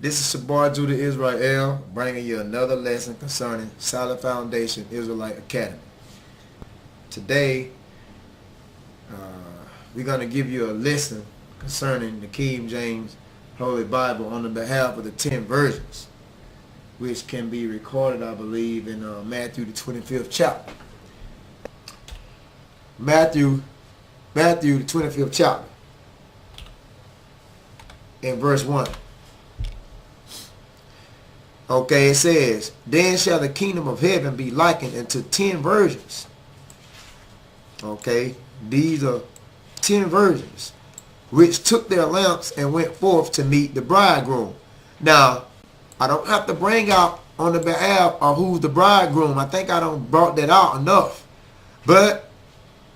This is your boy Judah Israel bringing you another lesson concerning Solid Foundation Israelite Academy. Today, we're going to give you a lesson concerning the King James Holy Bible on the behalf of the 10 virgins, which can be recorded, I believe, in Matthew the 25th chapter. Matthew the 25th chapter, in verse 1. Okay, it says, "Then shall the kingdom of heaven be likened unto 10 virgins." Okay, these are 10 virgins, which took their lamps and went forth to meet the bridegroom. Now, I don't have to bring out on the behalf of who's the bridegroom. I think I don't brought that out enough. But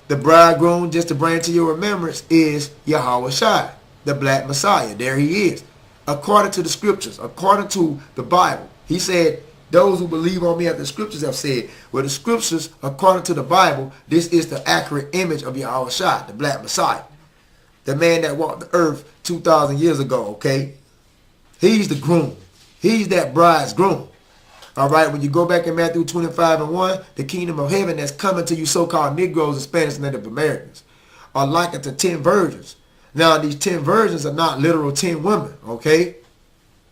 the bridegroom, just to bring to your remembrance, is Yahweh, the black Messiah. There he is. According to the scriptures, according to the Bible. He said, those who believe on me, as the scriptures have said. Well, the scriptures, according to the Bible, this is the accurate image of Yahweh, the black Messiah. The man that walked the earth 2,000 years ago, okay? He's the groom. He's that bride's groom. All right, when you go back in Matthew 25:1, the kingdom of heaven that's coming to you so-called Negroes and Spanish and Native Americans are likened to 10 virgins. Now, these 10 virgins are not literal 10 women, okay?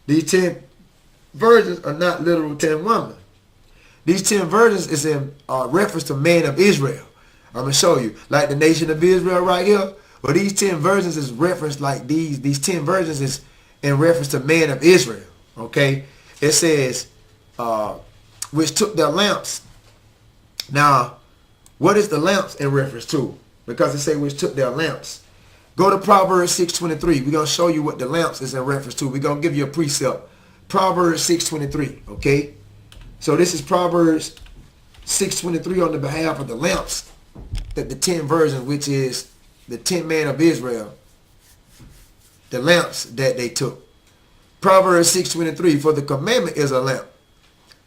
These 10 virgins are not literal 10 women. These 10 virgins is in reference to men of Israel. I'm going to show you. Like the nation of Israel right here. But these 10 virgins is referenced like these 10 virgins is in reference to men of Israel, okay? It says, which took their lamps. Now, what is the lamps in reference to? Because it say which took their lamps. Go to Proverbs 6:23. We're going to show you what the lamps is in reference to. We're going to give you a precept. Proverbs 6:23, okay? So this is Proverbs 6:23 on the behalf of the lamps, that the 10 virgins, which is the 10 men of Israel, the lamps that they took. Proverbs 6:23, "For the commandment is a lamp."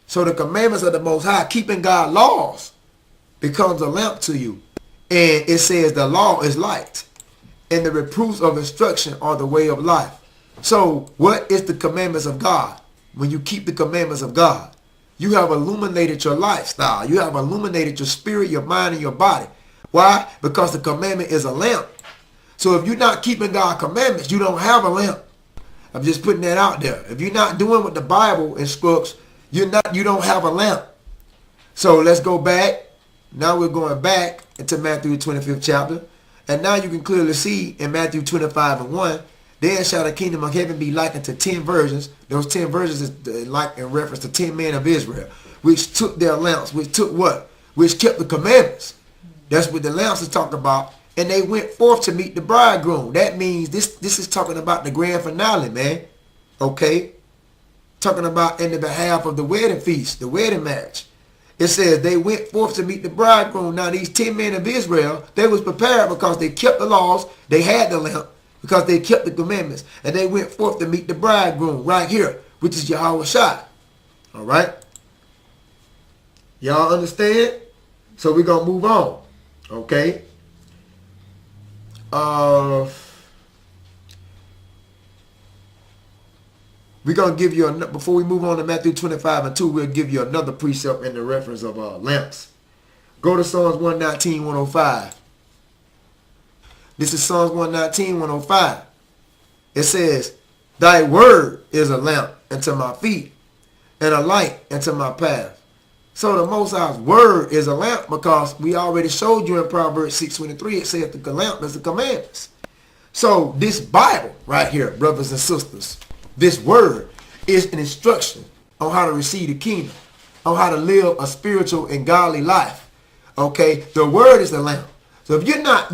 So the commandments of the Most High, keeping God's laws, becomes a lamp to you. And it says the law is light, and the reproofs of instruction are the way of life. So what is the commandments of God? When you keep the commandments of God, you have illuminated your lifestyle. You have illuminated your spirit, your mind, and your body. Why? Because the commandment is a lamp. So if you're not keeping God's commandments, you don't have a lamp. I'm just putting that out there. If you're not doing what the Bible instructs, you don't have a lamp. So let's go back. Now we're going back into Matthew 25th chapter. And now you can clearly see in Matthew 25:1, "Then shall the kingdom of heaven be likened to 10 virgins." Those 10 virgins is like in reference to 10 men of Israel, which took their lamps, which took what? Which kept the commandments. That's what the lamps is talking about. And they went forth to meet the bridegroom. That means this is talking about the grand finale, man. Okay? Talking about in the behalf of the wedding feast, the wedding marriage. It says they went forth to meet the bridegroom. Now these 10 men of Israel, they was prepared because they kept the laws. They had the lamp because they kept the commandments. And they went forth to meet the bridegroom right here, which is Yahweh Shai. All right? Y'all understand? So we're going to move on. Okay? We're going to give you, before we move on to Matthew 25:2, we'll give you another precept in the reference of lamps. Go to Psalms 119:105. This is Psalms 119:105. It says, "Thy word is a lamp unto my feet, and a light unto my path." So the Most High's word is a lamp, because we already showed you in Proverbs 6:23, it says the lamp is the commandments. So this Bible right here, brothers and sisters, this word is an instruction on how to receive the kingdom, on how to live a spiritual and godly life. Okay, the word is the lamp. So if you're not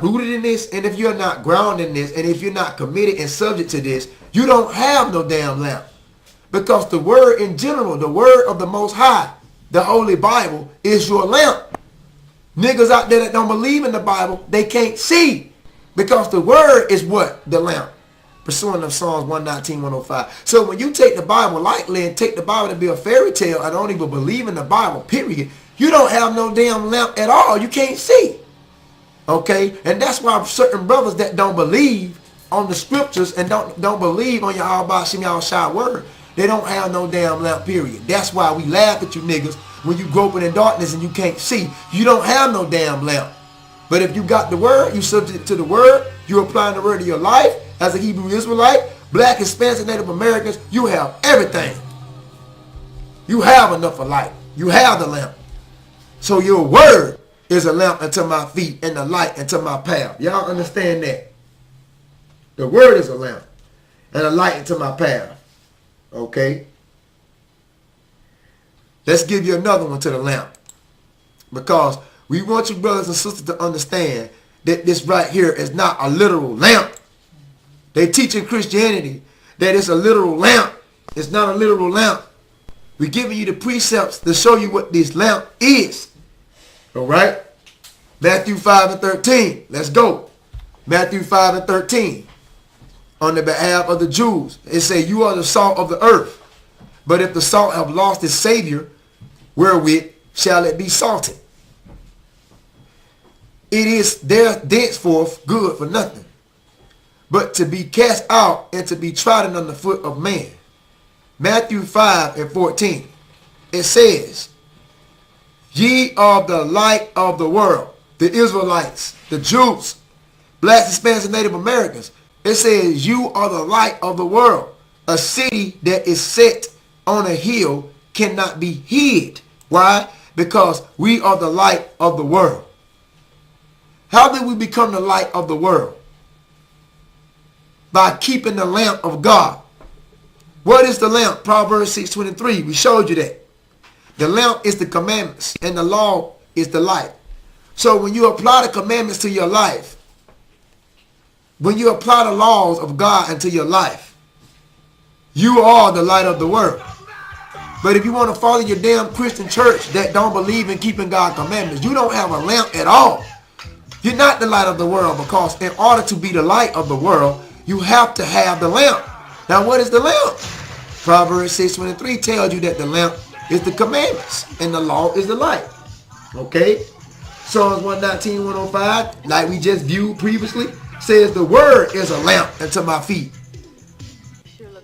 rooted in this, and if you're not grounded in this, and if you're not committed and subject to this, you don't have no damn lamp. Because the word in general, the word of the Most High, the Holy Bible, is your lamp. Niggas out there that don't believe in the Bible, they can't see. Because the word is what? The lamp. Pursuant of Psalms 119:105. So when you take the Bible lightly and take the Bible to be a fairy tale and don't even believe in the Bible, period, you don't have no damn lamp at all. You can't see. Okay? And that's why certain brothers that don't believe on the scriptures and don't believe on your all about Shem Yahshua word, they don't have no damn lamp, period. That's why we laugh at you niggas when you groping in darkness and you can't see. You don't have no damn lamp. But if you got the word, you subject to the word, you applying the word to your life as a Hebrew Israelite, black, Hispanics, and Native Americans, you have everything. You have enough of light. You have the lamp. So your word is a lamp unto my feet and a light unto my path. Y'all understand that? The word is a lamp and a light unto my path. Okay? Let's give you another one to the lamp. Because we want you brothers and sisters to understand that this right here is not a literal lamp. They teach in Christianity that it's a literal lamp. It's not a literal lamp. We're giving you the precepts to show you what this lamp is. All right? Matthew 5 and 13. Let's go. Matthew 5 and 13. On the behalf of the Jews, it says, you are the salt of the earth. But if the salt have lost its savior, wherewith shall it be salted? It is there thenceforth good for nothing, but to be cast out and to be trodden on the foot of man. Matthew 5 and 14. It says, ye are the light of the world. The Israelites, the Jews, blacks, Hispanics, and Native Americans. It says, you are the light of the world. A city that is set on a hill cannot be hid. Why? Because we are the light of the world. How did we become the light of the world? By keeping the lamp of God. What is the lamp? Proverbs 6:23. We showed you that. The lamp is the commandments and the law is the light. So when you apply the commandments to your life, when you apply the laws of God into your life, you are the light of the world. But if you want to follow your damn Christian church that don't believe in keeping God's commandments, you don't have a lamp at all. You're not the light of the world, because in order to be the light of the world, you have to have the lamp. Now what is the lamp? Proverbs 6:23 tells you that the lamp is the commandments and the law is the light. Okay? Psalms 119, 105, like we just viewed previously, says the word is a lamp unto my feet.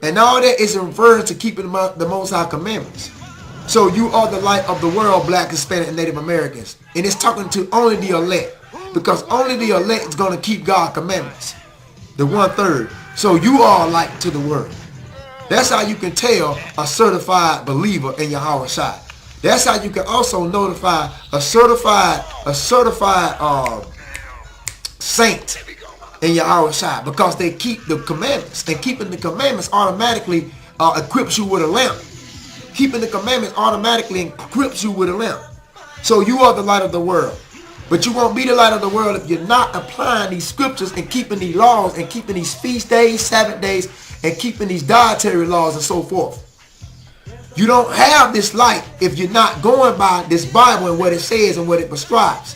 And all that is referring to keeping the Most High commandments. So you are the light of the world, black, Hispanic, and Native Americans. And it's talking to only the elect. Because only the elect is going to keep God's commandments. The 1/3. So you are a light to the world. That's how you can tell a certified believer in Yahweh Shai. That's how you can also notify a certified saint in Yahweh Shai, because they keep the commandments. And keeping the commandments automatically equips you with a lamp. Keeping the commandments automatically equips you with a lamp. So you are the light of the world. But you won't be the light of the world if you're not applying these scriptures and keeping these laws and keeping these feast days, Sabbath days, and keeping these dietary laws and so forth. You don't have this light if you're not going by this Bible and what it says and what it prescribes.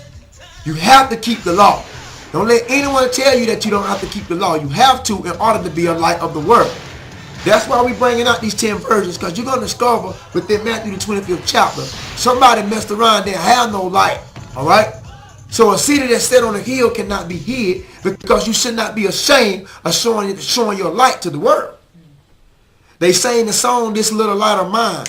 You have to keep the law. Don't let anyone tell you that you don't have to keep the law. You have to in order to be a light of the world. That's why we're bringing out these 10 versions, because you're going to discover within Matthew the 25th chapter, somebody messed around, didn't have no light. All right? So a city that's set on a hill cannot be hid, because you should not be ashamed of showing your light to the world. They sang the song, this little light of mine,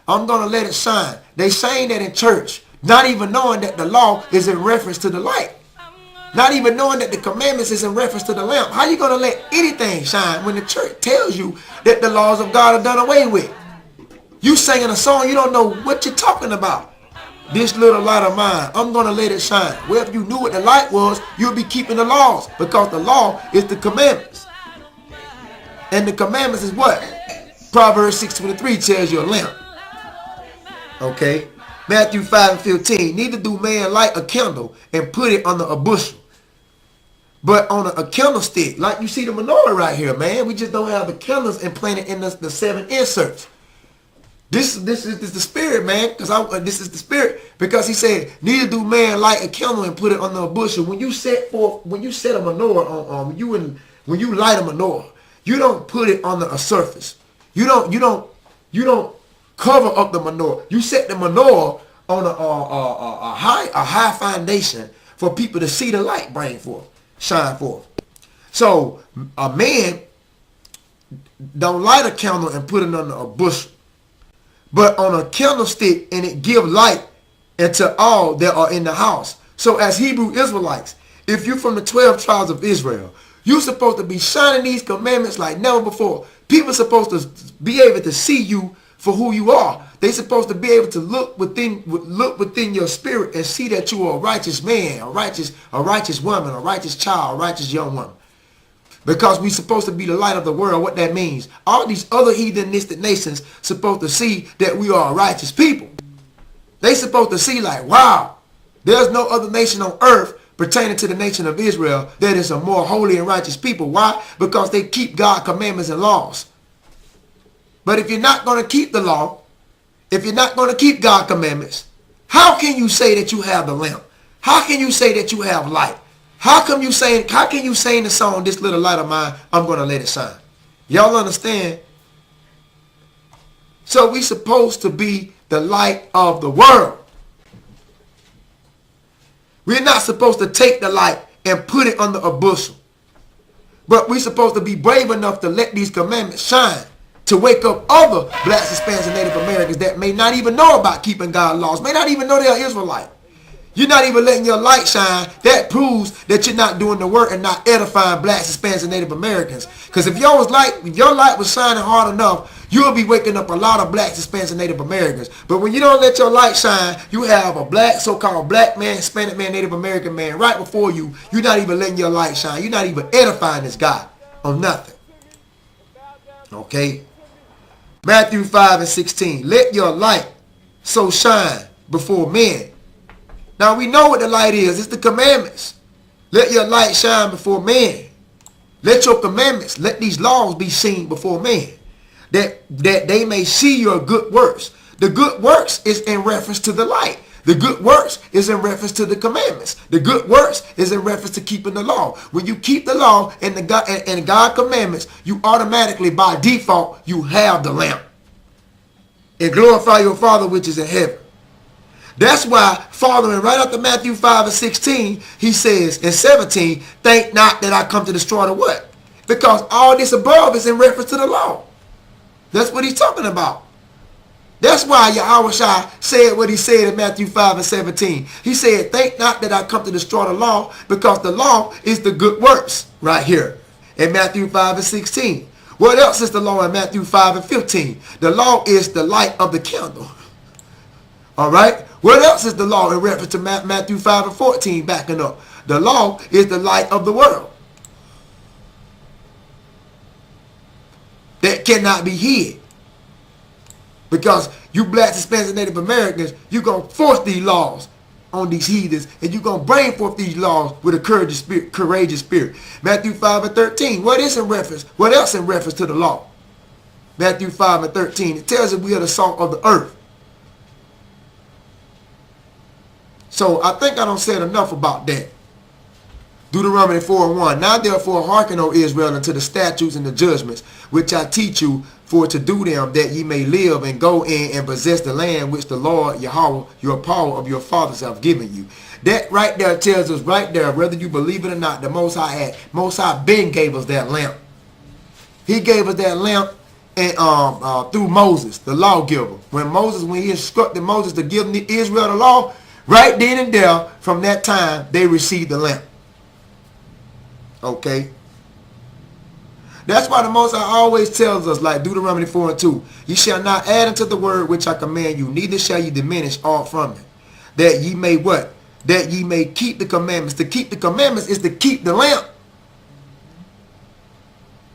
I'm going to let it shine. They sang that in church, not even knowing that the law is in reference to the light. Not even knowing that the commandments is in reference to the lamp. How you going to let anything shine when the church tells you that the laws of God are done away with? You singing a song, you don't know what you're talking about. This little light of mine, I'm going to let it shine. Well, if you knew what the light was, you'll be keeping the laws, because the law is the commandments. And the commandments is what? Proverbs 6:23 tells you a lamp. Okay? Matthew 5 and 15. Neither do man light a candle and put it under a bushel, but on a candlestick. Like you see the menorah right here, man. We just don't have the candles implanted in the 7 inserts. This is the spirit, man. This is the spirit, because he said, neither do man light a candle and put it under a bushel. When you set a menorah on, when you light a menorah, you don't put it under a surface. You don't cover up the menorah. You set the menorah on a high foundation for people to see the light shine forth. So a man don't light a candle and put it under a bushel, but on a candlestick, and it give light into all that are in the house. So as Hebrew Israelites, if you're from the 12 tribes of Israel, you're supposed to be shining these commandments like never before. People are supposed to be able to see you for who you are. They're supposed to be able to look within your spirit and see that you are a righteous man, a righteous woman, a righteous child, a righteous young woman. Because we're supposed to be the light of the world. What that means, all these other heathenistic nations supposed to see that we are a righteous people. They supposed to see like, wow, there's no other nation on earth pertaining to the nation of Israel that is a more holy and righteous people. Why? Because they keep God's commandments and laws. But if you're not going to keep the law, if you're not going to keep God's commandments, how can you say that you have the lamp? How can you say that you have light? How can you sing the song, "This little light of mine, I'm going to let it shine"? Y'all understand? So we supposed to be the light of the world. We're not supposed to take the light and put it under a bushel. But we're supposed to be brave enough to let these commandments shine, to wake up other blacks, Hispanics, and Native Americans that may not even know about keeping God's laws, may not even know they're Israelite. You're not even letting your light shine. That proves that you're not doing the work and not edifying blacks, Hispanics, and Native Americans. Because if your light was shining hard enough, you'll be waking up a lot of blacks, Hispanics, and Native Americans. But when you don't let your light shine, you have a black, so-called black man, Hispanic man, Native American man right before you. You're not even letting your light shine. You're not even edifying this God on nothing. Okay? Matthew 5:16. Let your light so shine before men. Now we know what the light is. It's the commandments. Let your light shine before men. Let your commandments, let these laws be seen before men, that they may see your good works. The good works is in reference to the light. The good works is in reference to the commandments. The good works is in reference to keeping the law. When you keep the law and the God commandments, you automatically, by default, you have the lamp. And glorify your Father which is in heaven. That's why, following right after Matthew 5:16, he says in 17, think not that I come to destroy the what? Because all this above is in reference to the law. That's what he's talking about. That's why Yahushua said what he said in Matthew 5:17. He said, think not that I come to destroy the law, because the law is the good works right here in Matthew 5:16. What else is the law in Matthew 5:15? The law is the light of the candle. All right? What else is the law in reference to Matthew 5:14 backing up? The law is the light of the world that cannot be hid. Because you blacks, Hispanics, and Native Americans, you're going to force these laws on these heathens, and you're going to bring forth these laws with a courageous spirit. Matthew 5:13. What else in reference to the law? Matthew 5:13. It tells us we are the salt of the earth. So I think I don't said enough about that. Deuteronomy 4:1. Now therefore hearken, O Israel, unto the statutes and the judgments which I teach you, for to do them, that ye may live and go in and possess the land which the Lord Yahweh, your power of your fathers, have given you. That right there tells us right there, whether you believe it or not, the Most High Ben gave us that lamp. He gave us that lamp and through Moses, the lawgiver. When he instructed Moses to give Israel the law, right then and there, from that time, they received the lamp. Okay? That's why the Most High always tells us, like Deuteronomy 4:2, ye shall not add unto the word which I command you, neither shall ye diminish aught from it. That ye may what? That ye may keep the commandments. To keep the commandments is to keep the lamp.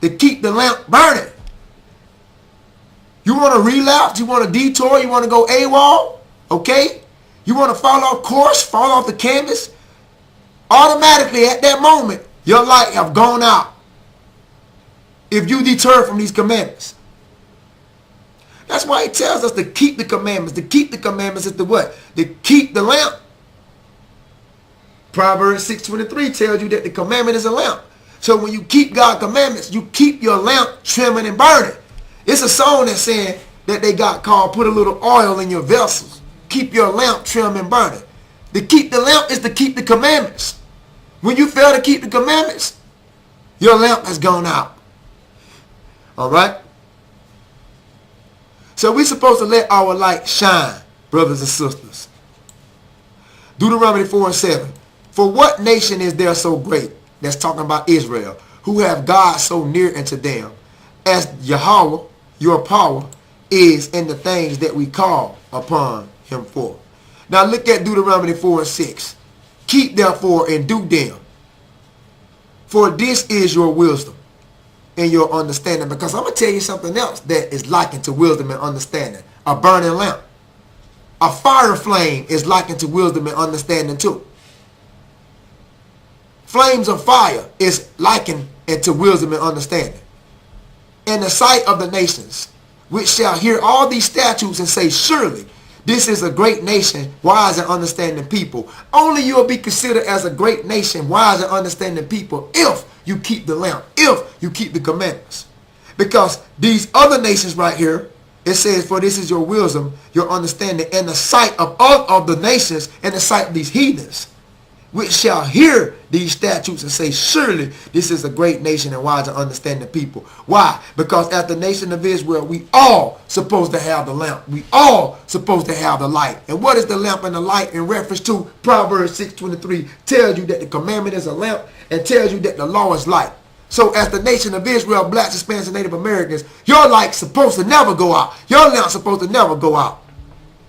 To keep the lamp burning. You want to relapse? You want to detour? You want to go AWOL? Okay? You want to fall off course? Fall off the canvas? Automatically at that moment, your light have gone out. If you deter from these commandments. That's why he tells us to keep the commandments. To keep the commandments is to what? To keep the lamp. Proverbs 6:23 tells you that the commandment is a lamp. So when you keep God's commandments, you keep your lamp trimming and burning. It's a song that's saying that they got called put a little oil in your vessels. Keep your lamp trim and burning. To keep the lamp is to keep the commandments. When you fail to keep the commandments, Your lamp has gone out. All right? So we're supposed to let our light shine, brothers and sisters. Deuteronomy 4:7. For what nation is there so great, that's talking about Israel, who have God so near unto them, as Yahweh, your power, is in the things that we call upon him for. Now look at Deuteronomy 4:6. Keep therefore and do them, for this is your wisdom and your understanding. Because I'm going to tell you something else that is likened to wisdom and understanding. A burning lamp. A fire flame is likened to wisdom and understanding too. Flames of fire is likened to wisdom and understanding. In the sight of the nations, which shall hear all these statutes and say, surely this is a great nation, wise and understanding people. Only you will be considered as a great nation, wise and understanding people, if you keep the lamp, if you keep the commandments. Because these other nations right here, it says, for this is your wisdom, your understanding, in the sight of all of the nations, in the sight of these heathens, which shall hear these statutes and say, surely this is a great nation and wise and understanding people. Why? Because as the nation of Israel, we all supposed to have the lamp. We all supposed to have the light. And what is the lamp and the light in reference to? Proverbs 6:23 tells you that the commandment is a lamp and tells you that the law is light. So as the nation of Israel, blacks, Hispanics, and Native Americans, your light's supposed to never go out. Your lamp's supposed to never go out.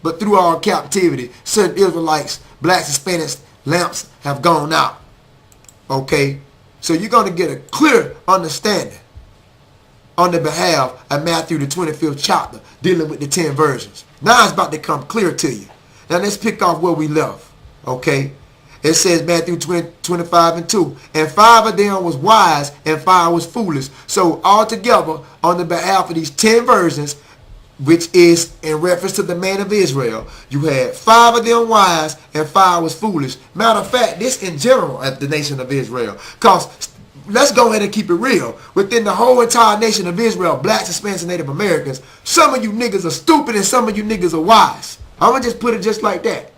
But through our captivity, certain Israelites, blacks, Hispanics, lamps have gone out. Okay? So you're going to get a clear understanding on the behalf of Matthew the 25th chapter dealing with the 10 virgins. Now it's about to come clear to you. Now let's pick off where we left. Okay? It says Matthew 25:2. And 5 of them was wise and 5 was foolish. So altogether on the behalf of these 10 virgins, which is in reference to the man of Israel, you had 5 of them wise and 5 was foolish. Matter of fact, this in general at the nation of Israel. Because let's go ahead and keep it real. Within the whole entire nation of Israel, blacks, Hispanics, and Native Americans, some of you niggas are stupid and some of you niggas are wise. I'm going to just put it just like that.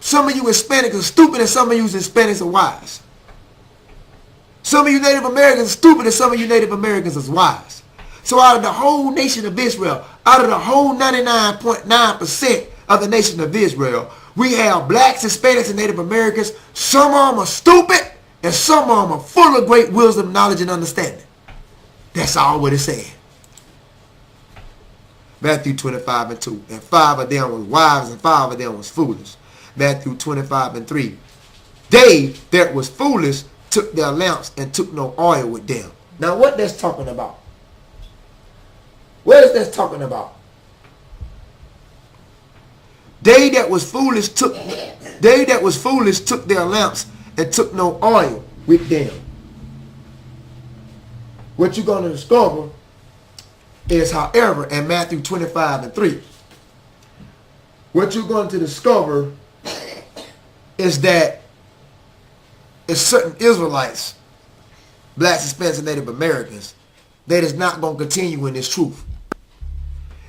Some of you Hispanics are stupid and some of you Hispanics are wise. Some of you Native Americans are stupid and some of you Native Americans are wise. So out of the whole nation of Israel, out of the whole 99.9% of the nation of Israel, we have blacks, Hispanics, and Native Americans. Some of them are stupid, and some of them are full of great wisdom, knowledge, and understanding. That's all what it's saying. Matthew 25:2. And 5 of them was wise, and 5 of them was foolish. Matthew 25:3. They that was foolish took their lamps and took no oil with them. Now what that's talking about? What is that talking about? They that was foolish took their lamps and took no oil with them. What you're going to discover is, however, in Matthew 25:3, what you're going to discover is that it's certain Israelites, blacks, Hispanics, and Native Americans, that is not going to continue in this truth.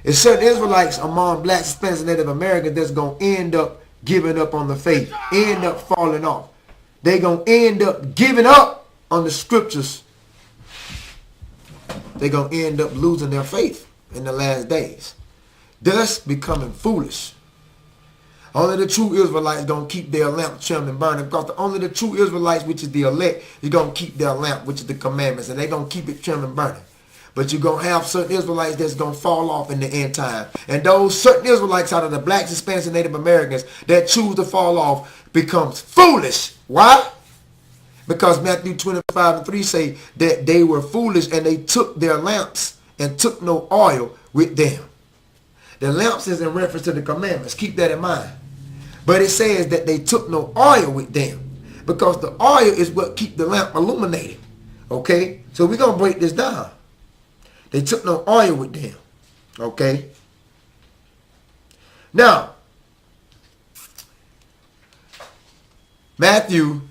It's certain Israelites among blacks, Hispanics, and Native Americans that's going to end up giving up on the faith, end up falling off. They're going to end up giving up on the scriptures. They're going to end up losing their faith in the last days, thus becoming foolish. Only the true Israelites going to keep their lamp trimmed and burning, because only the true Israelites, which is the elect, is going to keep their lamp, which is the commandments, and they're going to keep it trimmed and burning. But you're going to have certain Israelites that's going to fall off in the end time. And those certain Israelites out of the blacks, Hispanics, and Native Americans that choose to fall off becomes foolish. Why? Because Matthew 25:3 say that they were foolish and they took their lamps and took no oil with them. The lamps is in reference to the commandments. Keep that in mind. But it says that they took no oil with them, because the oil is what keep the lamp illuminated. Okay? So we're going to break this down. They took no oil with them. Okay? Now, Matthew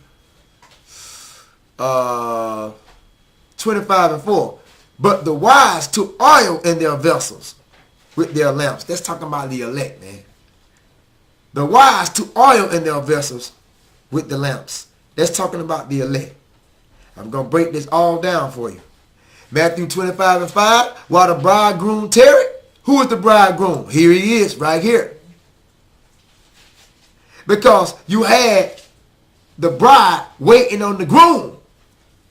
25:4. But the wise took oil in their vessels with their lamps. That's talking about the elect, man. The wise took oil in their vessels with the lamps. That's talking about the elect. I'm going to break this all down for you. Matthew 25:5, while the bridegroom tarried, who is the bridegroom? Here he is, right here. Because you had the bride waiting on the groom.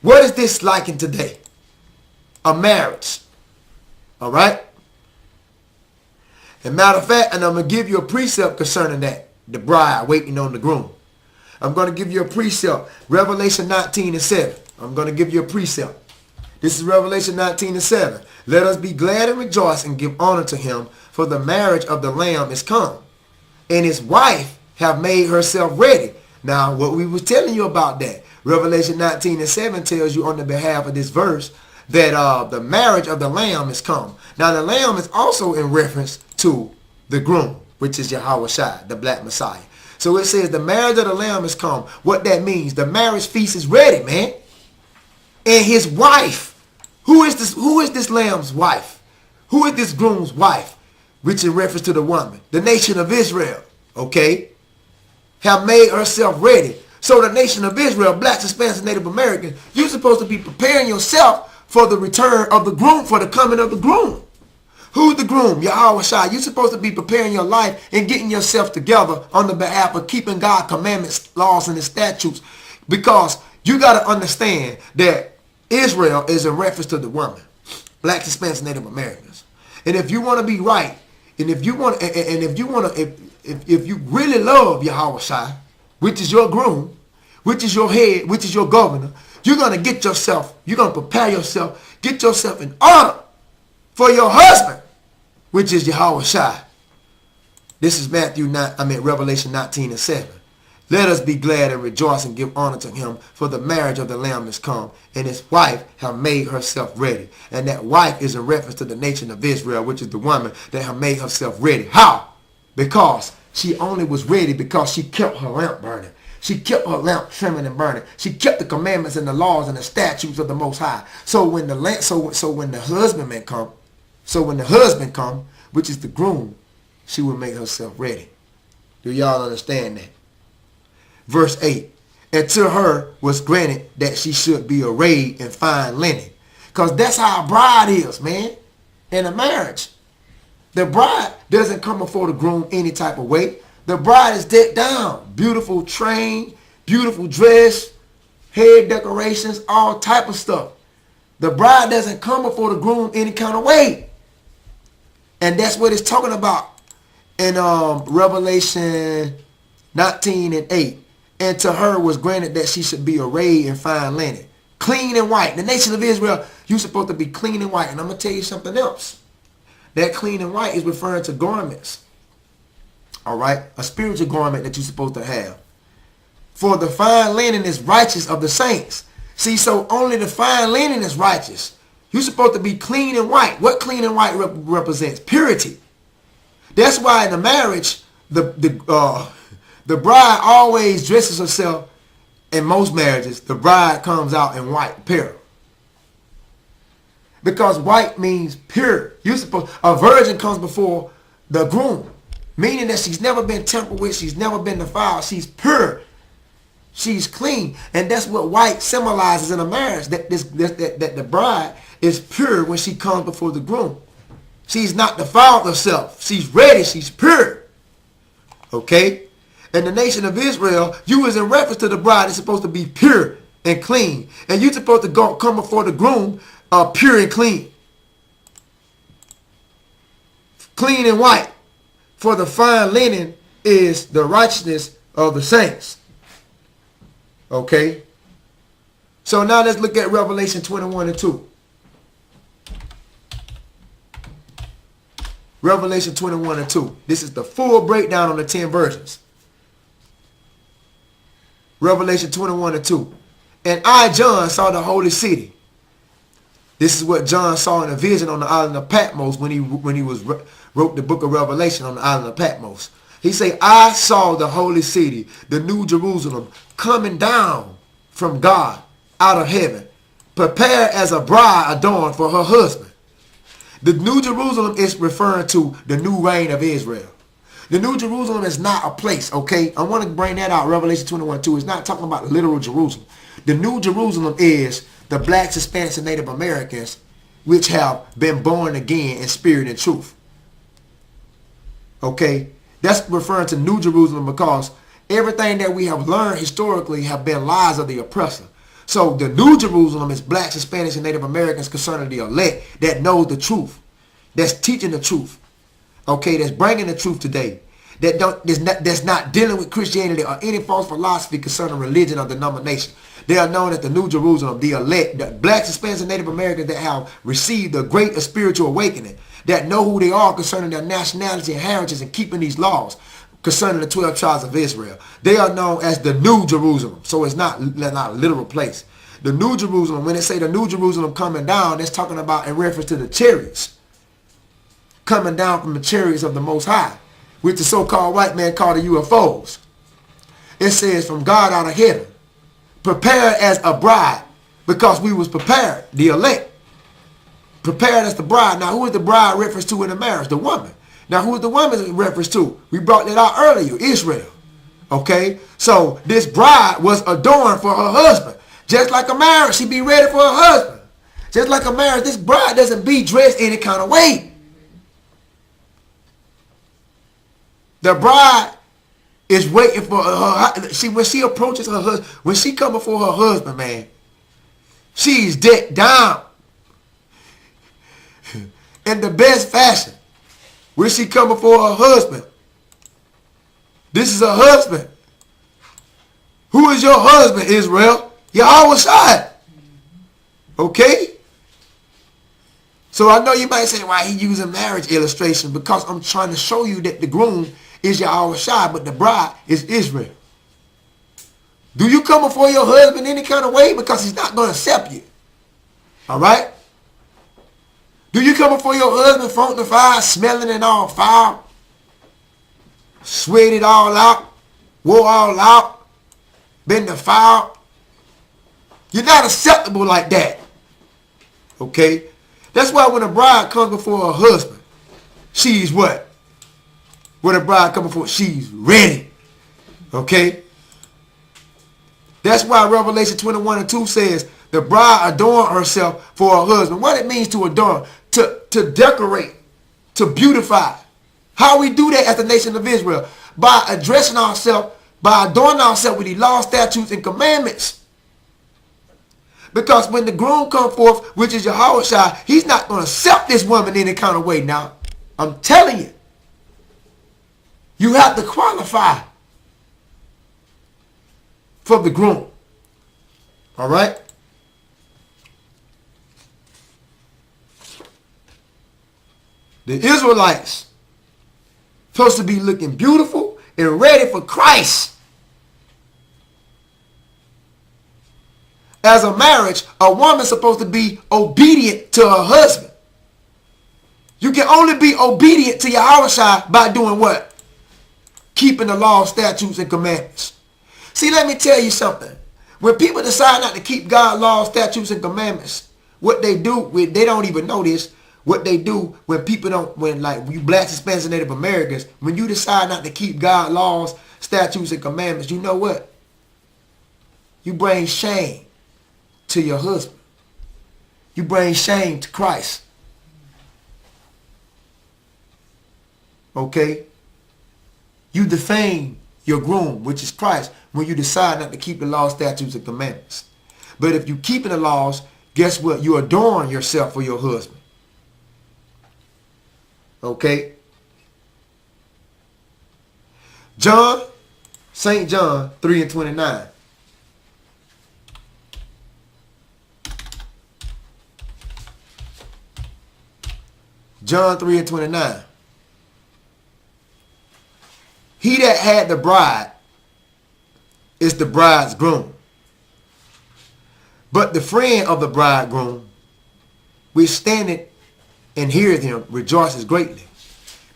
What is this like in today? A marriage. All right? As a matter of fact, and I'm going to give you a precept concerning that, the bride waiting on the groom. I'm going to give you a precept, Revelation 19:7. I'm going to give you a precept. This is Revelation 19:7. Let us be glad and rejoice and give honor to him, for the marriage of the Lamb is come, and his wife have made herself ready. Now, what we was telling you about that, Revelation 19:7 tells you on the behalf of this verse that the marriage of the Lamb is come. Now, the Lamb is also in reference to the groom, which is Yahushua, the black Messiah. So it says the marriage of the Lamb is come. What that means, the marriage feast is ready, man. And his wife, who is this Lamb's wife? Who is this groom's wife? Which in reference to the woman, the nation of Israel, okay, have made herself ready. So the nation of Israel, blacks, Hispanics, and Native Americans, you're supposed to be preparing yourself for the return of the groom, for the coming of the groom. Who's the groom? Yahushua. You're supposed to be preparing your life and getting yourself together on the behalf of keeping God's commandments, laws, and his statutes. Because you got to understand that Israel is in reference to the woman, blacks, Hispanics, and Native Americans. And if you want to be right, and if you really love Yahushua, which is your groom, which is your head, which is your governor, you're going to get yourself, you're going to prepare yourself, get yourself in order for your husband, which is Yahushua. This is Revelation 19:7. Let us be glad and rejoice and give honor to him, for the marriage of the Lamb is come, and his wife have made herself ready. And that wife is in reference to the nation of Israel, which is the woman that have made herself ready. How? Because she only was ready because she kept her lamp burning. She kept her lamp trimming and burning. She kept the commandments and the laws and the statutes of the Most High. So when the husband come, which is the groom, she will make herself ready. Do y'all understand that? Verse 8. And to her was granted that she should be arrayed in fine linen. Because that's how a bride is, man, in a marriage. The bride doesn't come before the groom any type of way. The bride is decked down. Beautiful train, beautiful dress, head decorations, all type of stuff. The bride doesn't come before the groom any kind of way. And that's what it's talking about in Revelation 19:8. And to her was granted that she should be arrayed in fine linen, clean and white. The nation of Israel, you're supposed to be clean and white. And I'm going to tell you something else. That clean and white is referring to garments. All right? A spiritual garment that you're supposed to have. For the fine linen is righteous of the saints. See, so only the fine linen is righteous. You're supposed to be clean and white. What clean and white represents? Purity. That's why in a marriage, the bride always dresses herself. In most marriages, the bride comes out in white apparel. Because white means pure. A virgin comes before the groom, meaning that she's never been tampered with, she's never been defiled, she's pure, she's clean. And that's what white symbolizes in a marriage, that the bride is pure when she comes before the groom. She's not defiled herself, she's ready, she's pure. Okay? And the nation of Israel, you is in reference to the bride is supposed to be pure and clean. And you're supposed to come before the groom pure and clean. Clean and white. For the fine linen is the righteousness of the saints. Okay? So now let's look at Revelation 21:2. Revelation 21:2. This is the full breakdown on the 10 virgins. Revelation 21:2. And I, John, saw the holy city. This is what John saw in a vision on the island of Patmos when he wrote the book of Revelation on the island of Patmos. He said, I saw the holy city, the new Jerusalem, coming down from God out of heaven, prepared as a bride adorned for her husband. The new Jerusalem is referring to the new reign of Israel. The new Jerusalem is not a place, okay? I want to bring that out, Revelation 21:2. It's not talking about literal Jerusalem. The New Jerusalem is the blacks, Hispanics, and Native Americans which have been born again in spirit and truth. Okay? That's referring to New Jerusalem because everything that we have learned historically have been lies of the oppressor. So the New Jerusalem is blacks, Hispanics, and Native Americans concerning the elect that knows the truth, that's teaching the truth, okay, that's bringing the truth today, that's not dealing with Christianity or any false philosophy concerning religion or denomination. They are known as the New Jerusalem, the elect, the blacks, Hispanics, and Native Americans that have received a great spiritual awakening, that know who they are concerning their nationality and heritage and keeping these laws concerning the 12 tribes of Israel. They are known as the New Jerusalem. So it's not a literal place. The New Jerusalem, when they say the New Jerusalem coming down, it's talking about in reference to the chariots. Coming down from the chariots of the Most High, which the so-called white man called the UFOs. It says from God out of heaven, prepared as a bride, because we was prepared, the elect. Prepared as the bride. Now who is the bride reference to in the marriage? The woman. Now, who is the woman in reference to? We brought that out earlier, Israel. Okay? So, this bride was adorned for her husband. Just like a marriage, she be ready for her husband. Just like a marriage, this bride doesn't be dressed any kind of way. The bride is waiting for her. When she approaches her husband, when she come before her husband, man, she's decked down in the best fashion. When she come before her husband, this is her husband. Who is your husband, Israel? Yahweh. Okay? So I know you might say, why he using marriage illustration? Because I'm trying to show you that the groom is Yahweh, but the bride is Israel. Do you come before your husband any kind of way? Because he's not going to accept you. All right? Do you come before your husband front the fire, smelling it all foul? Sweated all out, wore all out, been defiled? You're not acceptable like that. Okay? That's why when a bride comes before her husband, she's what? When a bride comes before, she's ready. Okay? That's why Revelation 21:2 says, the bride adorn herself for her husband. What it means to adorn? To decorate, to beautify. How we do that as the nation of Israel? By addressing ourselves, by adorning ourselves with the law, statutes, and commandments. Because when the groom comes forth, which is Yahweh, he's not going to accept this woman any kind of way now. I'm telling you. You have to qualify for the groom. All right? The Israelites supposed to be looking beautiful and ready for Christ. As a marriage, a woman's supposed to be obedient to her husband. You can only be obedient to Yahweh by doing what? Keeping the law, statutes, and commandments. See, let me tell you something. When people decide not to keep God's laws, statutes, and commandments, what they do, they don't even know this. What they do when people don't, when like you blacks, Hispanics, and Native Americans, when you decide not to keep God's laws, statutes, and commandments, you know what? You bring shame to your husband. You bring shame to Christ. Okay? You defame your groom, which is Christ, when you decide not to keep the laws, statutes, and commandments. But if you keeping the laws, guess what? You adorn yourself for your husband. Okay? John, St. John 3:29. John 3:29. He that had the bride is the bride's groom. But the friend of the bridegroom, which standeth and heareth him, rejoices greatly,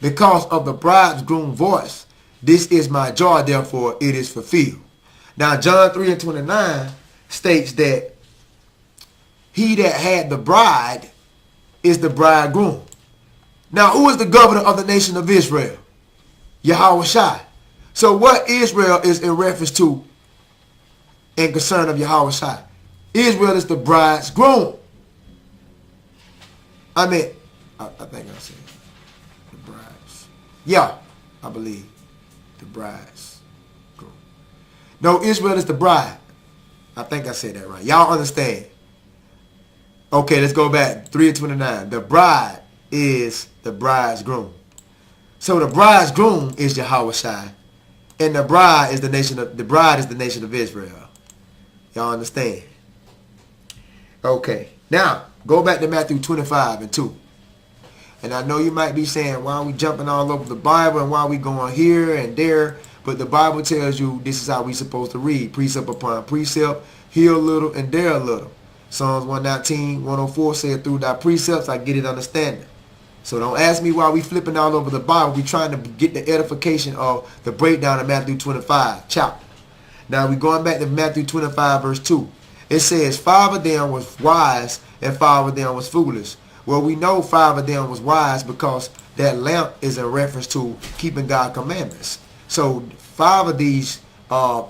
because of the bridegroom's voice. This is my joy, therefore it is fulfilled. Now John 3:29 states that he that had the bride is the bridegroom. Now who is the governor of the nation of Israel? Yahweh Shai. So what Israel is in reference to and concern of Yahushua. Israel is the bride's groom. I think I said the brides. Yeah, I believe the bride's groom. No, Israel is the bride. I think I said that right. Y'all understand? Okay, let's go back. 3:29. The bride is the bride's groom. So the bride's groom is Yahushua, and the bride is the nation of Israel. Y'all understand? Okay. Now, go back to Matthew 25:2. And I know you might be saying, why are we jumping all over the Bible and why are we going here and there? But the Bible tells you this is how we supposed to read. Precept upon precept, here a little and there a little. Psalms 119:104 said, through thy precepts I get it understanding. So don't ask me why we flipping all over the Bible. We trying to get the edification of the breakdown of Matthew 25 chapter. Now we going back to Matthew 25:2. It says, 5 of them was wise and 5 of them was foolish. Well, we know 5 of them was wise because that lamp is in reference to keeping God's commandments. So 5 of these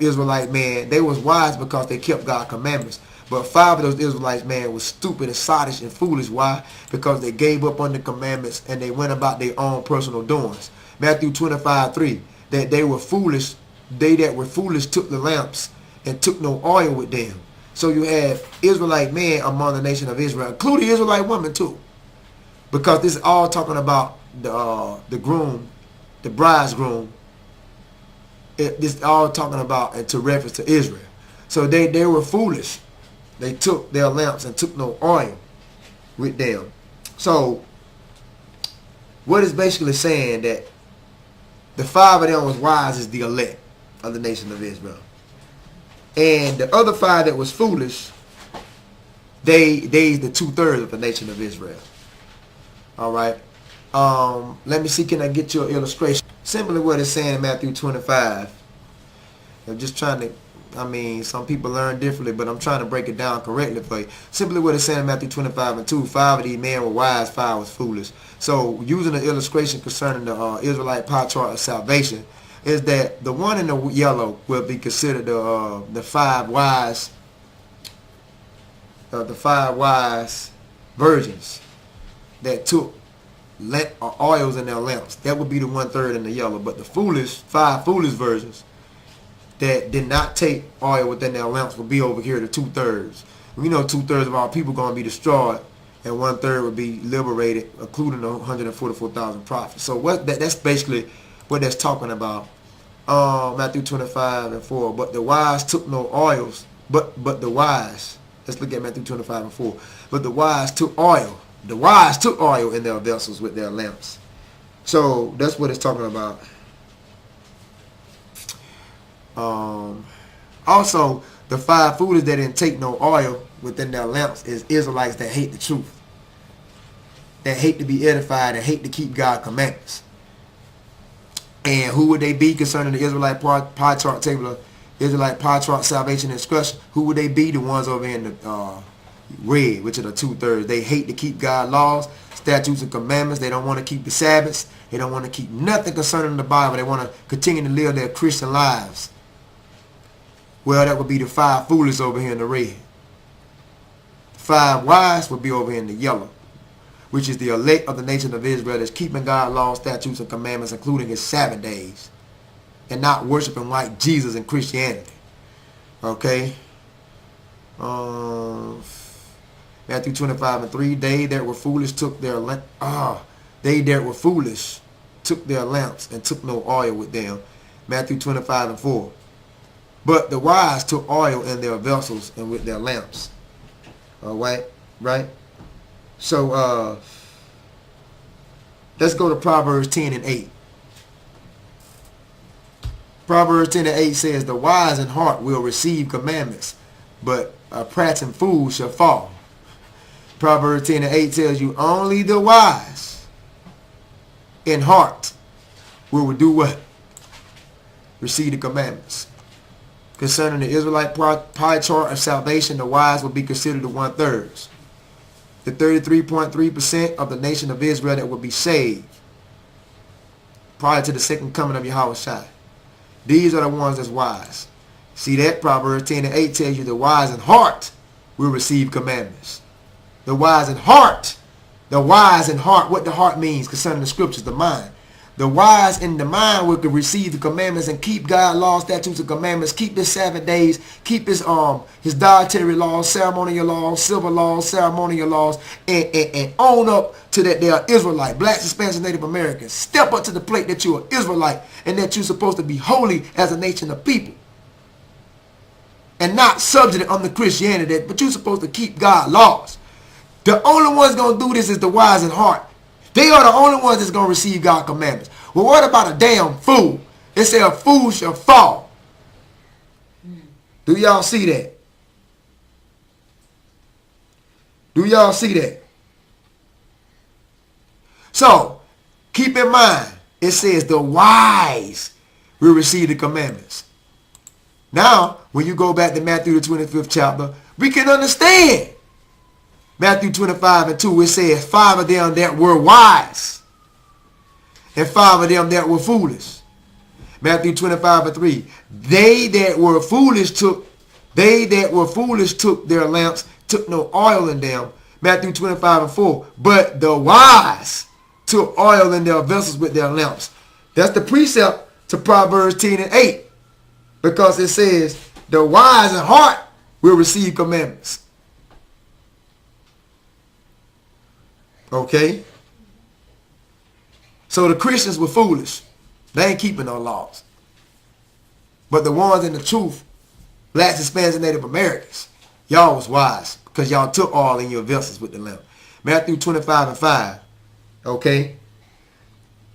Israelite men, they was wise because they kept God's commandments. But 5 of those Israelites, man, was stupid and sottish and foolish. Why? Because they gave up on the commandments and they went about their own personal doings. Matthew 25:3, that they were foolish. They that were foolish took the lamps and took no oil with them. So you have Israelite men among the nation of Israel, including Israelite women too. Because this is all talking about the groom, the bride's groom. This is all talking about and to reference to Israel. So they were foolish. They took their lamps and took no oil with them. So what is basically saying that the 5 of them was wise is the elect of the nation of Israel. And the other 5 that was foolish, they the 2/3 of the nation of Israel. All right. Let me see, can I get you an illustration? Simply what it's saying in Matthew 25. I'm just trying to, some people learn differently, but I'm trying to break it down correctly for you. Simply what it's saying in Matthew 25:2, 5 of these men were wise, 5 was foolish. So using the illustration concerning the Israelite pie chart of salvation, is that the one in the yellow will be considered the 5 wise, the 5 wise virgins that took oils in their lamps. That would be the 1/3 in the yellow. But the 5 foolish virgins that did not take oil within their lamps will be over here, the 2/3. We know 2/3 of our people going to be destroyed, and 1/3 would be liberated, including the 144,000 prophets. So that's basically what that's talking about. Matthew 25:4. But the wise took no oils. But the wise. Let's look at Matthew 25:4. But the wise took oil. The wise took oil in their vessels with their lamps. So that's what it's talking about. Also, the 5 foolish that didn't take no oil within their lamps is Israelites that hate the truth, that hate to be edified and hate to keep God's commandments. And who would they be concerning the Israelite pie chart table of Israelite pie chart salvation and discretion? Who would they be? The ones over in the red, which are the 2/3. They hate to keep God's laws, statutes, and commandments. They don't want to keep the Sabbaths. They don't want to keep nothing concerning the Bible. They want to continue to live their Christian lives. Well, that would be the 5 foolish over here in the red. 5 wise would be over here in the yellow, which is the elect of the nation of Israel that's keeping God's laws, statutes, and commandments, including his Sabbath days, and not worshiping like Jesus in Christianity. Okay? Matthew 25:3, they that were foolish took their lamps and took no oil with them. Matthew 25:4. But the wise took oil in their vessels and with their lamps. All right? Right? So, let's go to Proverbs 10:8. Proverbs 10:8 says, the wise in heart will receive commandments, but a prating fool shall fall. Proverbs 10:8 tells you only the wise in heart will do what? Receive the commandments. Concerning the Israelite pie chart of salvation, the wise will be considered the 1/3. The 33.3% of the nation of Israel that will be saved prior to the second coming of Yahushua. These are the ones that's wise. See that? Proverbs 10:8 tells you the wise in heart will receive commandments. The wise in heart. The wise in heart. What the heart means concerning the scriptures, the mind. The wise in the mind will receive the commandments and keep God's laws, statutes, and commandments. Keep his Sabbath days. Keep his dietary laws, ceremonial laws, civil laws, ceremonial laws, and own up to that they are Israelite, blacks, Hispanics, and Native Americans. Step up to the plate that you are Israelite and that you're supposed to be holy as a nation of people. And not subject under Christianity, but you're supposed to keep God's laws. The only ones going to do this is the wise in heart. They are the only ones that's going to receive God's commandments. Well, what about a damn fool? It said a fool shall fall. Do y'all see that? Do y'all see that? So, keep in mind, it says the wise will receive the commandments. Now, when you go back to Matthew the 25th chapter, we can understand. Matthew 25:2, it says, 5 of them that were wise, and 5 of them that were foolish. Matthew 25:3, they that were foolish took their lamps, took no oil in them. Matthew 25:4, but the wise took oil in their vessels with their lamps. That's the precept to Proverbs 10:8, because it says, the wise in heart will receive commandments. Okay? So the Christians were foolish. They ain't keeping no laws. But the ones in the truth, blacks, Hispanics, and Native Americans, y'all was wise because y'all took oil in your vessels with the lamp. Matthew 25:5. Okay?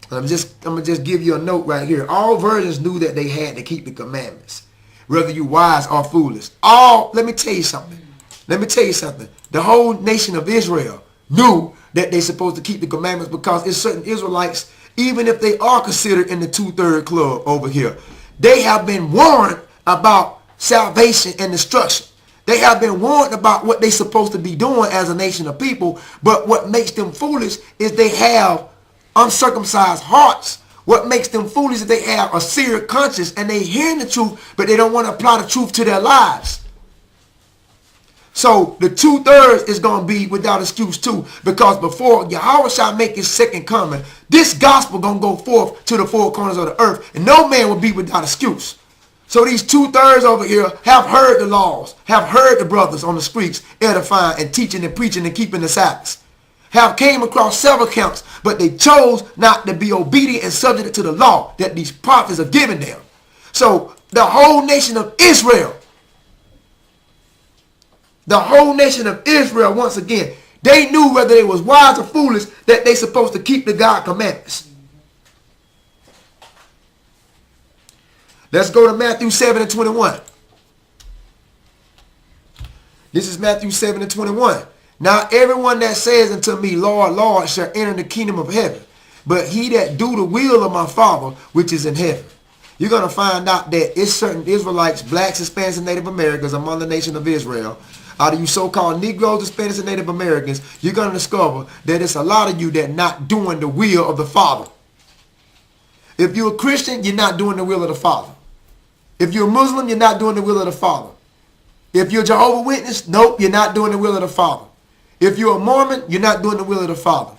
I'm gonna just give you a note right here. All virgins knew that they had to keep the commandments, whether you wise or foolish. Let me tell you something. The whole nation of Israel knew that they're supposed to keep the commandments, because it's certain Israelites, even if they are considered in the 2/3 club over here, they have been warned about salvation and destruction. They have been warned about what they're supposed to be doing as a nation of people, but what makes them foolish is they have uncircumcised hearts. What makes them foolish is they have a seared conscience and they hearing the truth, but they don't want to apply the truth to their lives. So the 2/3 is going to be without excuse too, because before Yahweh shall make his second coming, this gospel going to go forth to the four corners of the earth, and no man will be without excuse. So these 2/3 over here have heard the laws, have heard the brothers on the streets edifying and teaching and preaching and keeping the Sabbath, have came across several counts, but they chose not to be obedient and subject to the law that these prophets are giving them. So the whole nation of Israel, once again, they knew whether they was wise or foolish that they supposed to keep the God commandments. Let's go to Matthew 7:21. This is Matthew 7:21. Now everyone that says unto me, Lord, Lord, shall enter the kingdom of heaven, but he that do the will of my Father which is in heaven. You're going to find out that it's certain Israelites, blacks, Hispanics, and Native Americans among the nation of Israel. Out of you so-called Negroes, Hispanics, and Native Americans, you're going to discover that it's a lot of you that not doing the will of the Father. If you're a Christian, you're not doing the will of the Father. If you're a Muslim, you're not doing the will of the Father. If you're a Jehovah's Witness, nope, you're not doing the will of the Father. If you're a Mormon, you're not doing the will of the Father.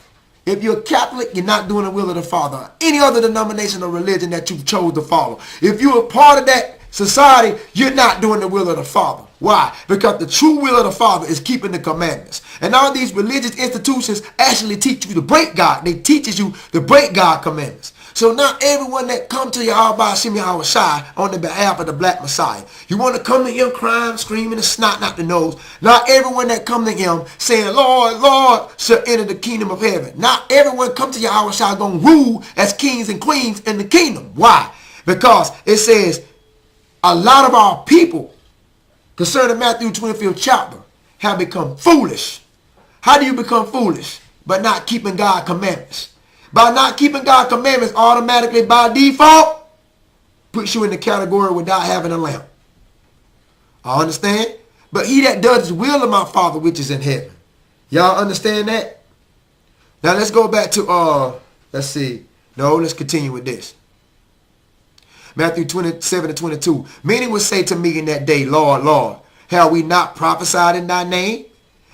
If you're a Catholic, you're not doing the will of the Father. Any other denomination or religion that you've chose to follow. If you're a part of that society, you're not doing the will of the Father. Why? Because the true will of the Father is keeping the commandments. And all these religious institutions actually teach you to break God. They teaches you to break God's commandments. So not everyone that come to Yahweh Shem Yahweh Shai on the behalf of the black Messiah. You want to come to him crying, screaming, and snotting out the nose. Not everyone that come to him saying, Lord, Lord, shall enter the kingdom of heaven. Not everyone come to Yahweh Shai going to rule as kings and queens in the kingdom. Why? Because it says a lot of our people concerning Matthew 25th chapter have become foolish. How do you become foolish? By not keeping God's commandments. By not keeping God's commandments, automatically by default puts you in the category without having a lamp. I understand. But he that does the will of my Father which is in heaven. Y'all understand that? Now let's go back to let's see. No, let's continue with this. Matthew 27 and 22. Many will say to me in that day, Lord, Lord, have we not prophesied in thy name?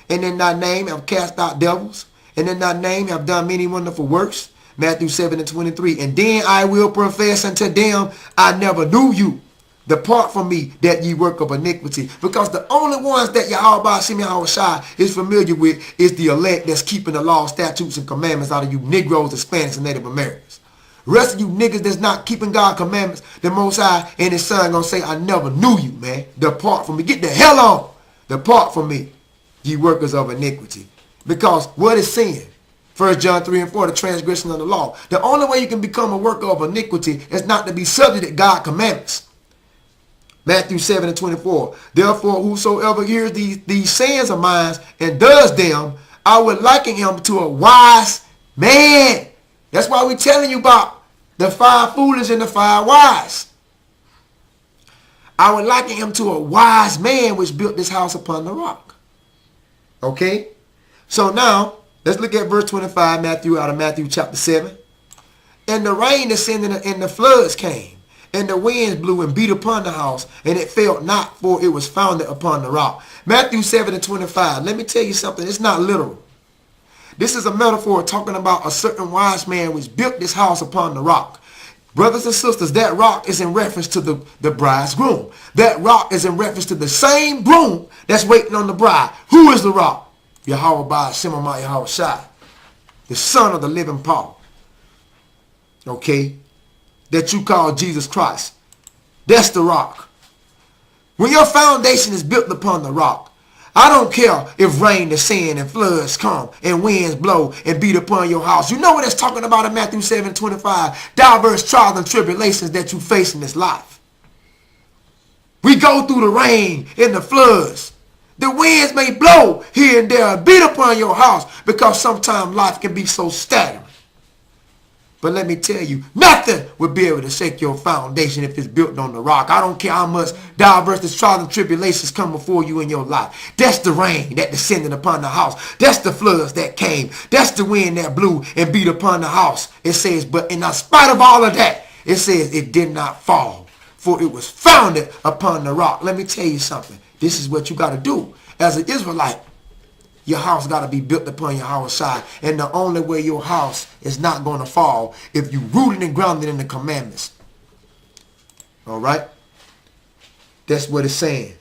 And in thy name have cast out devils? And in thy name have done many wonderful works? Matthew 7 and 23. And then I will profess unto them, I never knew you. Depart from me, that ye work of iniquity. Because the only ones that Yahweh Shai is familiar with is the elect that's keeping the law, statutes, and commandments out of you Negroes, Hispanics, and Native Americans. The rest of you niggas that's not keeping God's commandments, the Most High and His Son gonna say, I never knew you, man. Depart from me. Get the hell on. Depart from me, ye workers of iniquity. Because what is sin? 1 John 3 and 4, the transgression of the law. The only way you can become a worker of iniquity is not to be subject to God's commandments. Matthew 7 and 24. Therefore, whosoever hears these sayings of mine and does them, I would liken him to a wise man. That's why we're telling you about the 5 foolish and the 5 wise. I would liken him to a wise man which built this house upon the rock. Okay? So now, let's look at verse 25, Matthew, out of Matthew chapter 7. And the rain descended and the floods came. And the winds blew and beat upon the house, and it fell not, for it was founded upon the rock. Matthew 7 and 25. Let me tell you something. It's not literal. This is a metaphor talking about a certain wise man which built this house upon the rock. Brothers and sisters, that rock is in reference to the bride's groom. That rock is in reference to the same groom that's waiting on the bride. Who is the rock? Yahweh Shemamah Yahweh Shai, the Son of the living Paul. Okay? That you call Jesus Christ. That's the rock. When your foundation is built upon the rock, I don't care if rain descend and floods come and winds blow and beat upon your house. You know what it's talking about in Matthew 7:25. Diverse trials and tribulations that you face in this life. We go through the rain and the floods. The winds may blow here and there and beat upon your house because sometimes life can be so staggering. But let me tell you, nothing will be able to shake your foundation if it's built on the rock. I don't care how much diverse trials and tribulations come before you in your life. That's the rain that descended upon the house. That's the floods that came. That's the wind that blew and beat upon the house. It says, but in spite of all of that, it says it did not fall, for it was founded upon the rock. Let me tell you something. This is what you got to do as an Israelite. Your house got to be built upon your house side. And the only way your house is not going to fall if you rooted and grounded in the commandments. All right? That's what it's saying.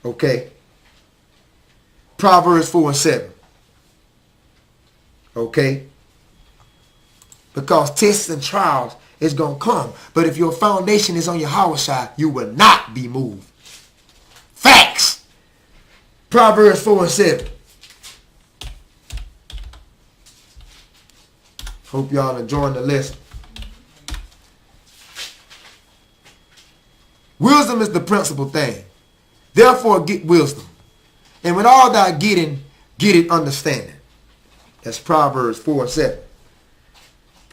Okay? Proverbs 4 and 7. Okay? Because tests and trials is going to come. But if your foundation is on your house side, you will not be moved. Facts. Proverbs 4 and 7. Hope y'all enjoying the lesson. Wisdom is the principal thing. Therefore get wisdom. And with all thy getting, get it understanding. That's Proverbs 4 and 7.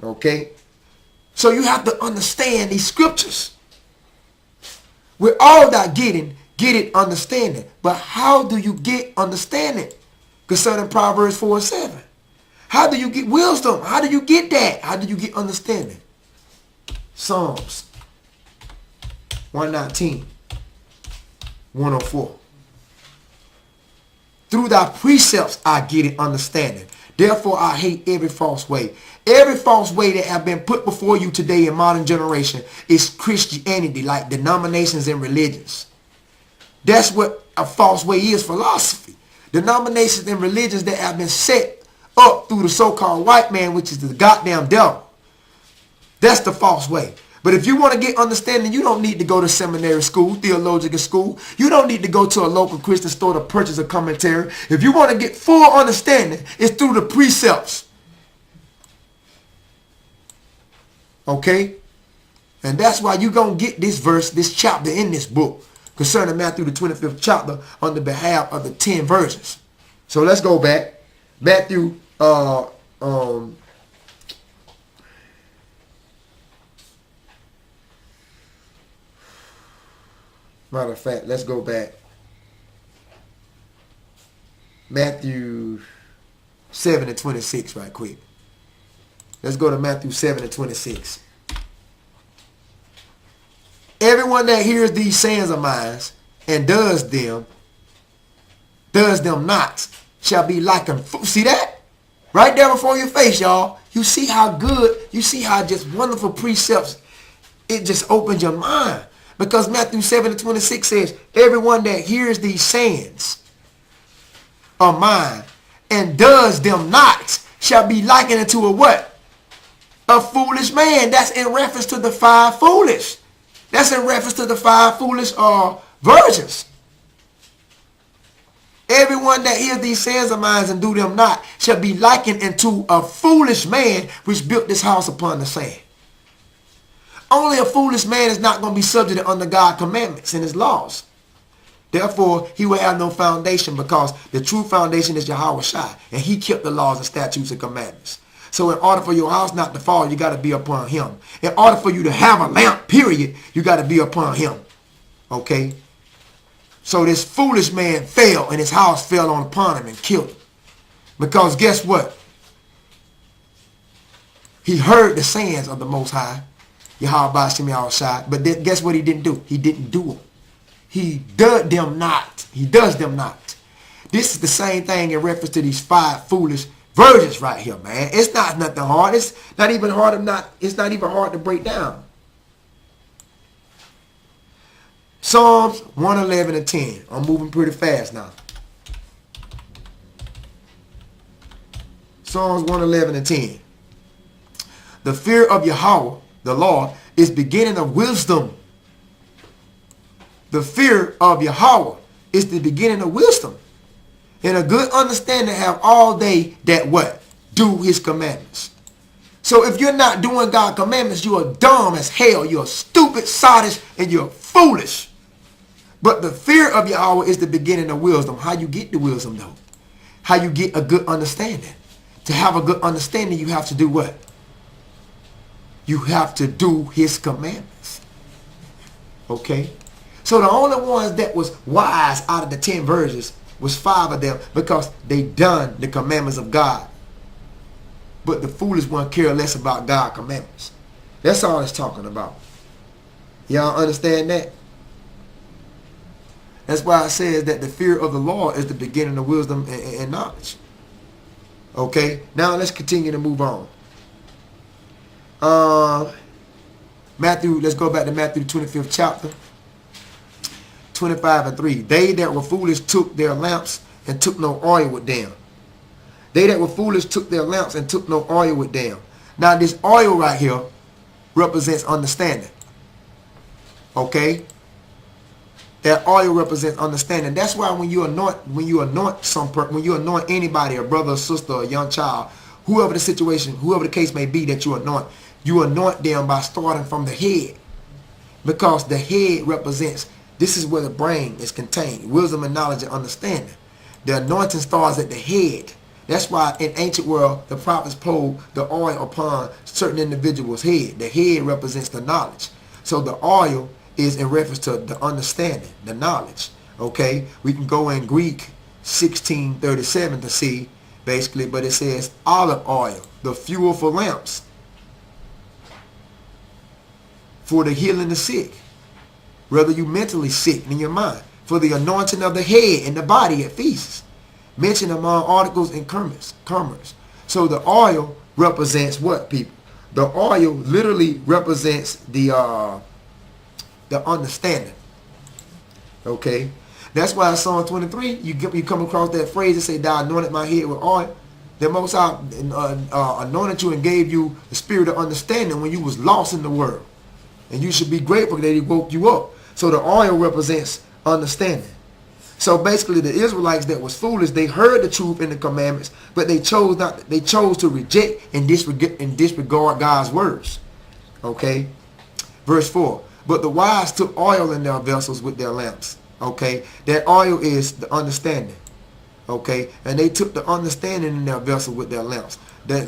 Okay? So you have to understand these scriptures. With all thy getting, get it understanding. But how do you get understanding concerning Proverbs 4 and 7? How do you get wisdom? How do you get that? How do you get understanding? Psalms 119, 104. Through thy precepts I get it understanding. Therefore I hate every false way. Every false way that have been put before you today in modern generation is Christianity, like denominations and religions. That's what a false way is, philosophy. Denominations and religions that have been set up through the so-called white man, which is the goddamn devil. That's the false way. But if you want to get understanding, you don't need to go to seminary school, theological school. You don't need to go to a local Christian store to purchase a commentary. If you want to get full understanding, it's through the precepts. Okay? And that's why you're going to get this verse, this chapter in this book concerning Matthew the 25th chapter on the behalf of the 10 virgins. So let's go back. Matthew, matter of fact, let's go back. Matthew 7 and 26 right quick. Let's go to Matthew 7 and 26. Everyone that hears these sayings of mine and does them not, shall be likened. See that? Right there before your face, y'all. You see how good, you see how just wonderful precepts, it just opens your mind. Because Matthew 7:26 says, everyone that hears these sayings of mine and does them not shall be likened unto a what? A foolish man. That's in reference to the 5 foolish. That's in reference to the 5 foolish virgins. Everyone that hears these sayings of mine and do them not shall be likened unto a foolish man which built this house upon the sand. Only a foolish man is not going to be subject to under God's commandments and his laws. Therefore, he will have no foundation, because the true foundation is Yahweh Shai, and he kept the laws and statutes and commandments. So in order for your house not to fall, you got to be upon him. In order for you to have a lamp, period, you got to be upon him. Okay? So this foolish man fell, and his house fell upon him and killed him. Because guess what? He heard the sayings of the Most High, Yahweh Bashim Shai, but guess what he didn't do? He didn't do them. He does them not. He does them not. This is the same thing in reference to these 5 foolish virgins right here, man. It's not nothing hard. It's not even hard to break down. Psalms 111 and 10. I'm moving pretty fast now. Psalms 111 and 10. The fear of Yahweh, the Lord, is beginning of wisdom. The fear of Yahweh is the beginning of wisdom. And a good understanding have all they that what? Do his commandments. So if you're not doing God's commandments, you are dumb as hell. You're stupid, sottish, and you're foolish. But the fear of Yahweh is the beginning of wisdom. How you get the wisdom, though? How you get a good understanding. To have a good understanding, you have to do what? You have to do his commandments. Okay? So the only ones that was wise out of the 10 virgins was 5 of them, because they done the commandments of God. But the foolish one care less about God's commandments. That's all it's talking about. Y'all understand that? That's why it says that the fear of the Lord is the beginning of wisdom and knowledge. Okay? Now let's continue to move on. Matthew, let's go back to Matthew the 25th chapter. 25 and 3. They that were foolish took their lamps and took no oil with them. They that were foolish took their lamps and took no oil with them. Now this oil right here represents understanding. Okay? That oil represents understanding. That's why when you anoint anybody, a brother, a sister, a young child, whoever the situation, whoever the case may be that you anoint them by starting from the head. Because the head represents, this is where the brain is contained. Wisdom and knowledge and understanding. The anointing starts at the head. That's why in ancient world, the prophets poured the oil upon certain individuals' head. The head represents the knowledge. So the oil is in reference to the understanding, the knowledge. Okay? We can go in Greek 1637 to see, basically, but it says olive oil, the fuel for lamps, for the healing the sick. Whether you mentally sick in your mind, for the anointing of the head and the body at feasts, mentioned among articles and commerce. So the oil represents what, people? The oil literally represents the understanding. Okay, that's why in Psalm 23 you come across that phrase that say, "Thou anointed my head with oil." The Most High anointed you and gave you the spirit of understanding when you was lost in the world, and you should be grateful that He woke you up. So the oil represents understanding. So basically, the Israelites that was foolish, they heard the truth in the commandments, but they chose not. They chose to reject and disregard God's words. Okay, verse 4. But the wise took oil in their vessels with their lamps. Okay, that oil is the understanding. Okay, and they took the understanding in their vessel with their lamps. The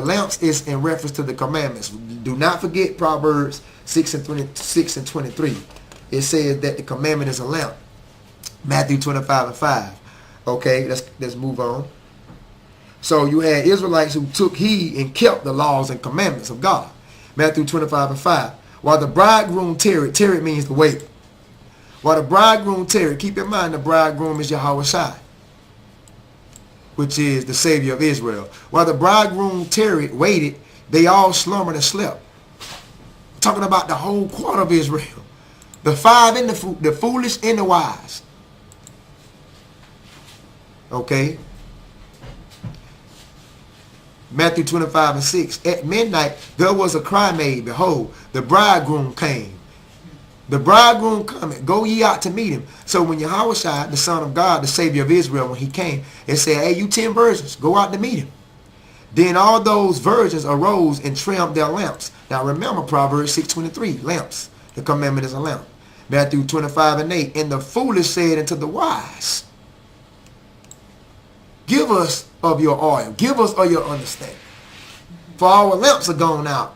lamps is in reference to the commandments. Do not forget Proverbs 6 and 23. It says that the commandment is a lamp. Matthew 25 and 5. Okay, let's move on. So you had Israelites who took heed and kept the laws and commandments of God. Matthew 25 and 5. While the bridegroom tarried, tarried means to wait. While the bridegroom tarried, keep in mind the bridegroom is Yahweh, which is the Savior of Israel. While the bridegroom tarried, waited, they all slumbered and slept. Talking about the whole quarter of Israel. The five and the foolish and the wise. Okay. Matthew 25 and 6. At midnight there was a cry made, behold, the bridegroom came. The bridegroom coming, go ye out to meet him. So when Yahweh, the Son of God, the Savior of Israel, when he came, it said, hey, you 10 virgins, go out to meet him. Then all those virgins arose and trimmed their lamps. Now remember Proverbs 6:23, lamps. The commandment is a lamp. Matthew 25 and 8. And the foolish said unto the wise, give us of your oil. Give us of your understanding. For our lamps are gone out.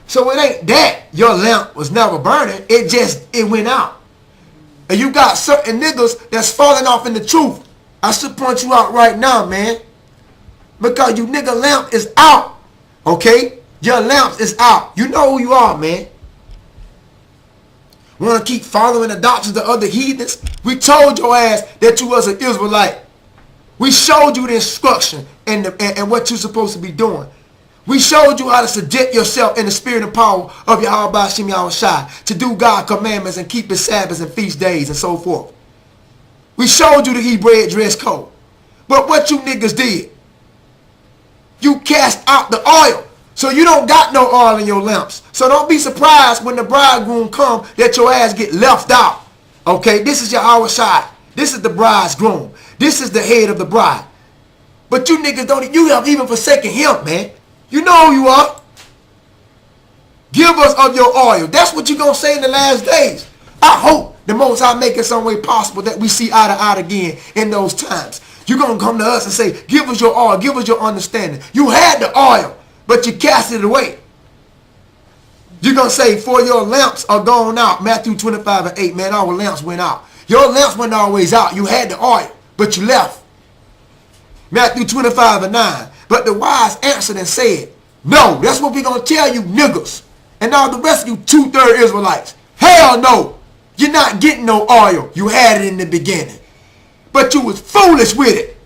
So it ain't that your lamp was never burning. It went out. And you got certain niggas that's falling off in the truth. I should point you out right now, man. Because you nigga lamp is out. Okay? Your lamps is out. You know who you are, man. Want to keep following the doctrines of other heathens? We told your ass that you was an Israelite. We showed you the instruction and what you're supposed to be doing. We showed you how to subject yourself in the spirit and power of Yahweh Hashem Yahweh to do God's commandments and keep his Sabbaths and feast days and so forth. We showed you the Hebrew dress code. But what you niggas did, you cast out the oil. So you don't got no oil in your lamps. So don't be surprised when the bridegroom come that your ass get left out. Okay, this is Yahweh Shai. This is the bridegroom. This is the head of the bride. But you niggas don't, you have even forsaken him, man. You know who you are. Give us of your oil. That's what you're going to say in the last days. I hope the Most High make it some way possible that we see eye to eye again in those times. You're going to come to us and say, give us your oil. Give us your understanding. You had the oil, but you cast it away. You're going to say, for your lamps are gone out. Matthew 25 and 8, man, our lamps went out. Your lamps went always out. You had the oil, but you left. Matthew 25 and 9. But the wise answered and said, no, that's what we're going to tell you niggas. And all the rest of you 2/3 Israelites. Hell no. You're not getting no oil. You had it in the beginning. But you was foolish with it.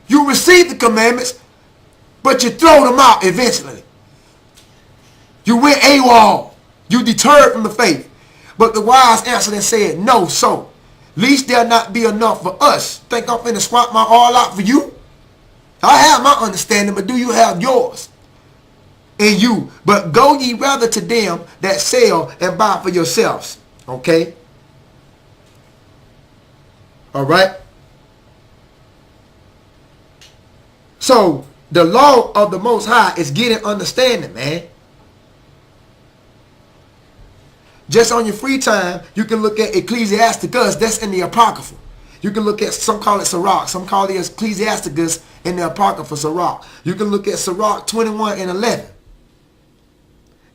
You received the commandments, but you throw them out eventually. You went AWOL. You deterred from the faith. But the wise answered and said, no, so. Least there not be enough for us. Think I'm finna swap my all out for you? I have my understanding, but do you have yours? And you, but go ye rather to them that sell and buy for yourselves. Okay? Alright? So, the law of the Most High is getting understanding, man. Just on your free time, you can look at Ecclesiasticus. That's in the Apocrypha. You can look at, some call it Sirach. Some call it Ecclesiasticus in the Apocrypha, Sirach. You can look at Sirach 21 and 11.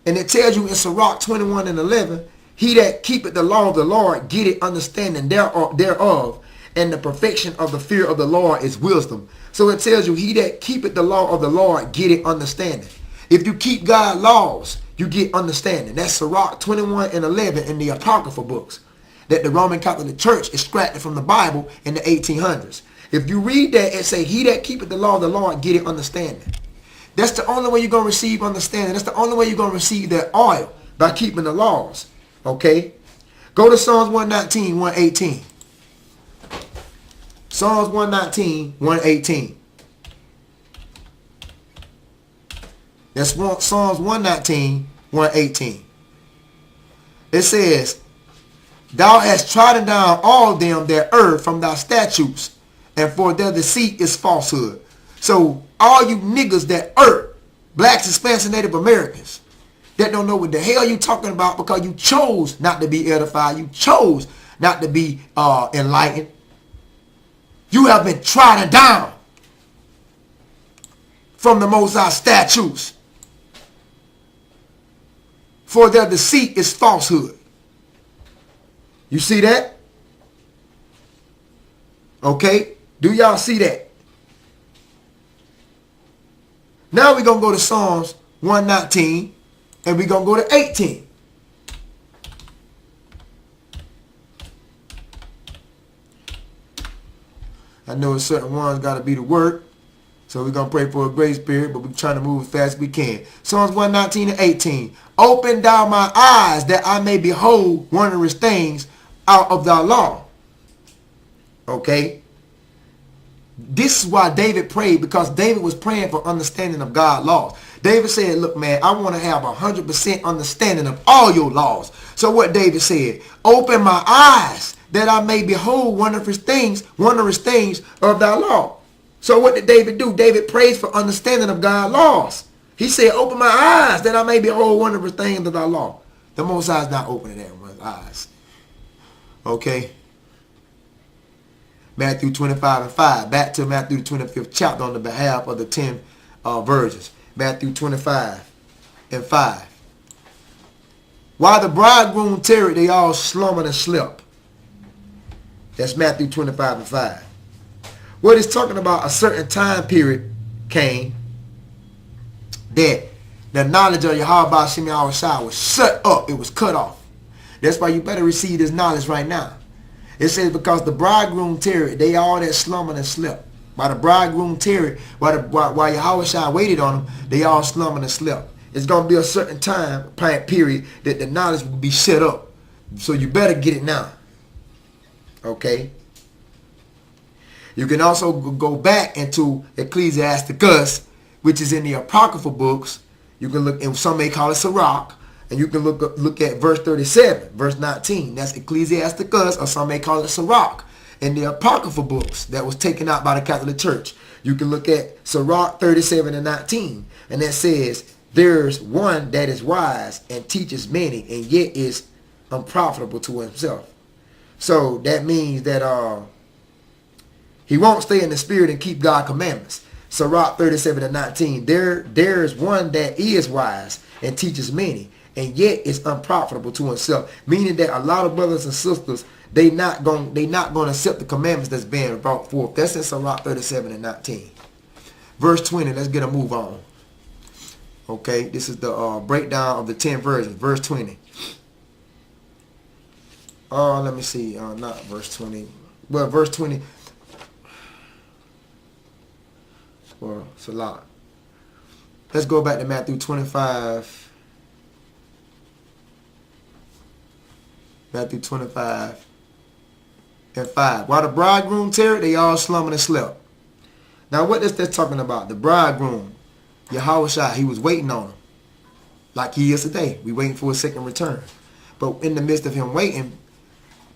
And it tells you in Sirach 21 and 11, he that keepeth the law of the Lord getteth understanding thereof, and the perfection of the fear of the Lord is wisdom. So it tells you, he that keepeth the law of the Lord getteth understanding. If you keep God's laws, you get understanding. That's Sirach 21 and 11 in the Apocrypha books that the Roman Catholic Church extracted from the Bible in the 1800s. If you read that, it say, he that keepeth the law of the Lord getteth understanding. That's the only way you're going to receive understanding. That's the only way you're going to receive that oil, by keeping the laws. Okay? Go to Psalms 119, 118. Psalms 119, 118. That's Psalms 119, 118. It says, thou hast trodden down all them that err from thy statutes, and for their deceit is falsehood. So all you niggas that err, blacks, Hispanics, and Native Americans, that don't know what the hell you talking about because you chose not to be edified, you chose not to be enlightened. You have been trodden down from the Most High statutes. For their deceit is falsehood. You see that? Okay? Do y'all see that? Now we're going to go to Psalms 119 and we're going to go to 18. I know certain ones got to be the work. So we're going to pray for a grace period, but we're trying to move as fast as we can. Psalms 119 and 18. Open thou my eyes that I may behold wondrous things out of thy law. Okay. This is why David prayed, because David was praying for understanding of God's laws. David said, look, man, I want to have 100% understanding of all your laws. So what David said, open my eyes that I may behold wondrous things of thy law. So what did David do? David prayed for understanding of God's laws. He said, open my eyes that I may behold wondrous things of thy law. The Most High is not opening everyone's eyes. Okay. Matthew 25 and 5. Back to Matthew 25th chapter on the behalf of the 10 virgins. Matthew 25 and 5. While the bridegroom tarried, they all slumbered and slept. That's Matthew 25 and 5. What it's talking about, a certain time period came that the knowledge of Yahweh Shem Yahushua was shut up. It was cut off. That's why you better receive this knowledge right now. It says, because the bridegroom tarried, they all that slumbered and slept. While the bridegroom tarried, while Yahushua waited on them, they all slumbered and slept. It's going to be a certain time period that the knowledge will be shut up. So you better get it now. Okay. You can also go back into Ecclesiasticus, which is in the apocryphal books. You can look, and some may call it Sirach, and you can look at verse 37, verse 19. That's Ecclesiasticus, or some may call it Sirach, in the apocryphal books that was taken out by the Catholic Church. You can look at Sirach 37 and 19, and that says, there's one that is wise and teaches many, and yet is unprofitable to himself. So that means that he won't stay in the spirit and keep God's commandments. Sirach 37 and 19. There is one that is wise and teaches many, and yet is unprofitable to himself. Meaning that a lot of brothers and sisters, they not going to accept the commandments that's being brought forth. That's in Sirach 37 and 19. Verse 20. Let's get a move on. Okay, this is the breakdown of the 10 versions. Verse 20. Let me see. Not verse 20. Well, verse 20. Well, it's a lot. Let's go back to Matthew 25. Matthew 25 and 5. While the bridegroom tarried, they all slumbered and slept. Now, what is that talking about? The bridegroom, Yahushua, he was waiting on him. Like he is today. We waiting for his second return. But in the midst of him waiting,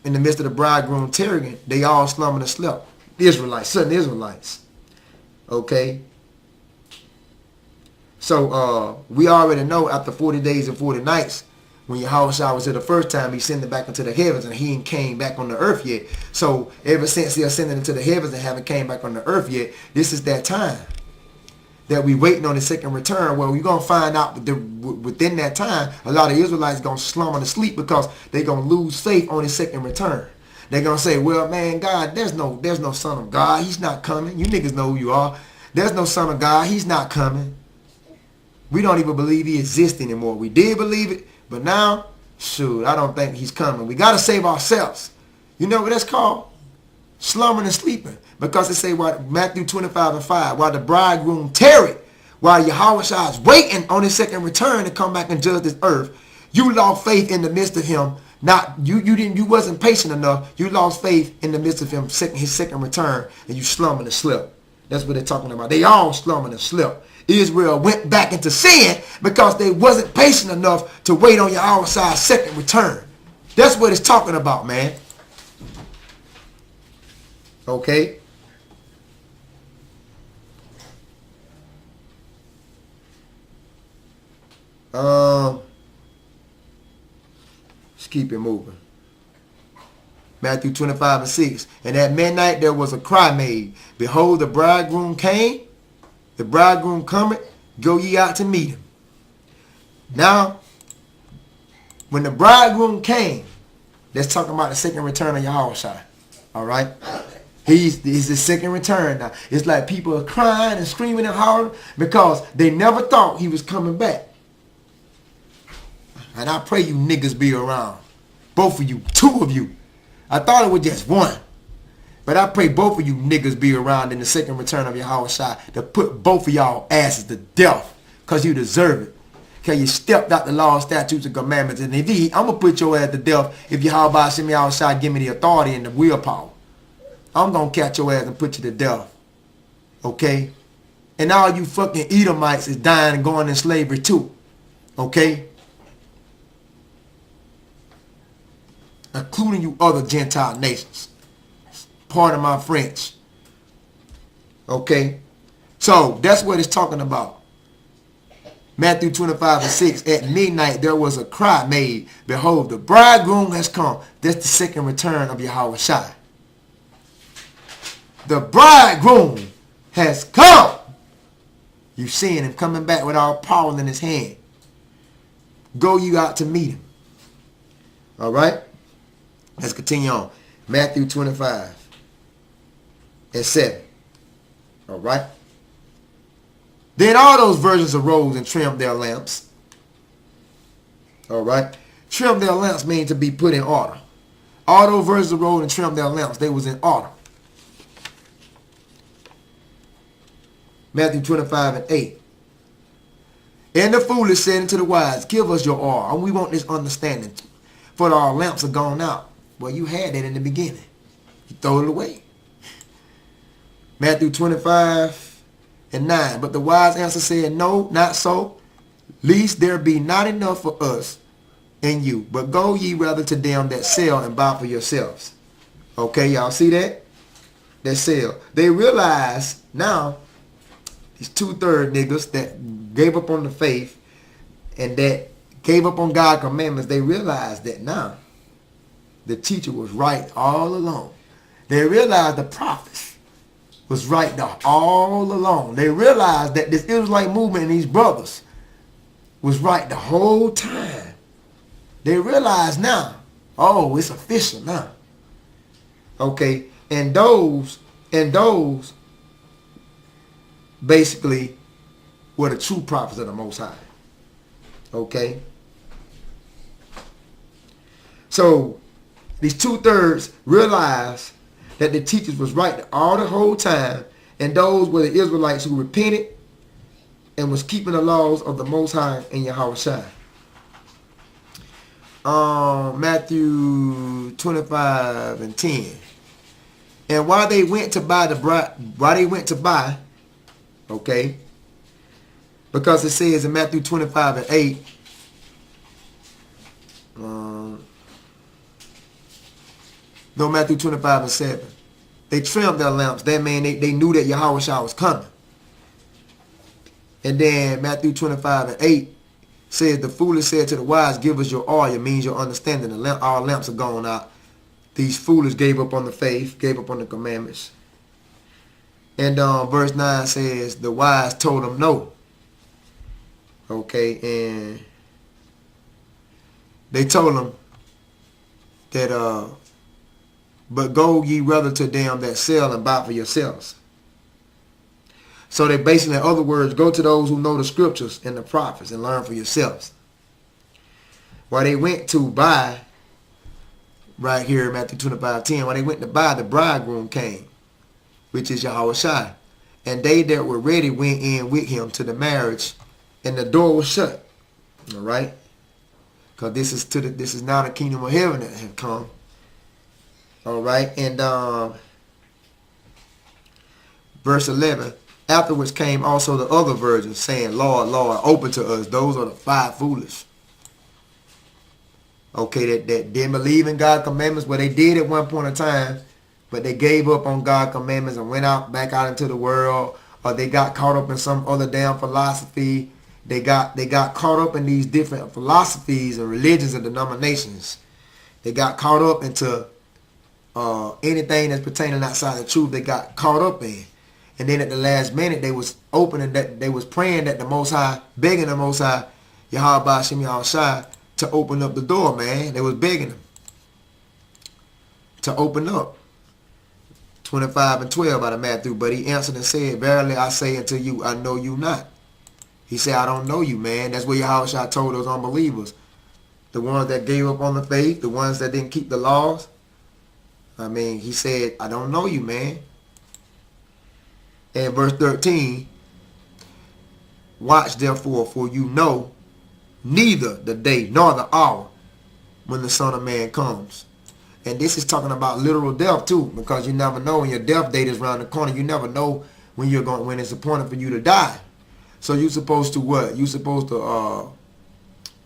in the midst of the bridegroom tarrying, they all slumbered and slept. Israelites, certain Israelites. Okay. So we already know after 40 days and 40 nights, when Yahushua was here the first time, he sent it back into the heavens, and he ain't came back on the earth yet. So ever since he ascended into the heavens and haven't came back on the earth yet, this is that time that we waiting on his second return. Well, we're going to find out that within that time, a lot of Israelites going to slumber and sleep because they're going to lose faith on his second return. They're going to say, well, man, God, there's no son of God. He's not coming. You niggas know who you are. There's no son of God. He's not coming. We don't even believe he exists anymore. We did believe it, but now, shoot, I don't think he's coming. We got to save ourselves. You know what that's called? Slumbering and sleeping. Because they say, Matthew 25 and 5, while the bridegroom tarried, while Yahushua is waiting on his second return to come back and judge this earth, you lost faith in the midst of him. You wasn't patient enough. You lost faith in the midst of him, his second return, and you slumbered and slept. That's what they're talking about. They all slumbered and slept. Israel went back into sin because they wasn't patient enough to wait on Yahushua's second return. That's what it's talking about, man. Okay. Let's keep it moving. Matthew 25 and 6. And at midnight there was a cry made, behold, the bridegroom came. The bridegroom cometh, go ye out to meet him. Now, when the bridegroom came, let's talk about the second return of Yahushua. All right? He's the second return now. It's like people are crying and screaming and hollering because they never thought he was coming back. And I pray you niggas be around. Both of you, two of you. I thought it was just one. But I pray both of you niggas be around in the second return of Yahushua to put both of y'all asses to death. Because you deserve it. Because you stepped out the law, statutes, and commandments. And if I'm going to put your ass to death if Yahushua give me the authority and the willpower. I'm going to catch your ass and put you to death. Okay? And all you fucking Edomites is dying and going in slavery too. Okay? Including you other Gentile nations. Pardon my French. Okay? So, that's what it's talking about. Matthew 25:6. At midnight there was a cry made. Behold, the bridegroom has come. That's the second return of Yahushua. The bridegroom has come. You seeing him coming back with all power in his hand. Go you out to meet him. All right? Let's continue on. Matthew 25:7. All right? Then all those virgins arose and trimmed their lamps. All right? Trim their lamps means to be put in order. All those virgins arose and trimmed their lamps. They was in order. Matthew 25:8. And the foolish said unto the wise, give us your oil. And we want this understanding. For our lamps are gone out. Well, you had that in the beginning. You throw it away. Matthew 25:9. But the wise answer said, no, not so. Lest there be not enough for us and you. But go ye rather to them that sell and buy for yourselves. Okay, y'all see that? That sell. They realize now, these 2/3 niggas that gave up on the faith and that gave up on God's commandments, they realized that now the teacher was right all along. They realized the prophets was right all along. They realized that this Israelite movement and these brothers was right the whole time. They realize now, oh, it's official now. Okay, and those basically were the true prophets of the Most High. Okay. So these 2/3 realized that the teachers was right all the whole time, and those were the Israelites who repented and was keeping the laws of the Most High and Yahushua. Matthew 25:10. And while they went to buy, okay, because it says in Matthew 25:8, Matthew 25:7, they trimmed their lamps. That means they knew that Yahushua was coming. And then Matthew 25:8 says, the foolish said to the wise, give us your oil. It means your understanding. Our lamps are gone out. These foolish gave up on the faith, gave up on the commandments. And verse 9 says, the wise told them no. Okay, and they told them that, but go ye rather to them that sell and buy for yourselves. So they basically, in other words, go to those who know the scriptures and the prophets and learn for yourselves. While they went to buy, right here, Matthew 25:10, when they went to buy, the bridegroom came, which is Yahushua. And they that were ready went in with him to the marriage, and the door was shut. All right? Because this is now the kingdom of heaven that have come. All right? And verse 11, afterwards came also the other virgins, saying, Lord, Lord, open to us. Those are the 5 foolish. Okay, that didn't believe in God's commandments. Well, they did at one point in time, but they gave up on God's commandments and went back out into the world, or they got caught up in some other damn philosophy. They got caught up in these different philosophies and religions and denominations. They got caught up into anything that's pertaining outside the truth. They got caught up in. And then at the last minute, they was opening that, they was praying that the Most High, begging the Most High, Yahweh Shem Yahushua, to open up the door, man. They was begging him to open up. 25 and 12 out of Matthew. But he answered and said, verily I say unto you, I know you not. He said, I don't know you, man. That's what Yahushua told those unbelievers. The ones that gave up on the faith, the ones that didn't keep the laws. I mean, he said, I don't know you, man. And verse 13, watch therefore, for you know neither the day nor the hour when the Son of Man comes. And this is talking about literal death too, because you never know when your death date is around the corner. You never know when when it's appointed for you to die. So you're supposed to what? You're supposed to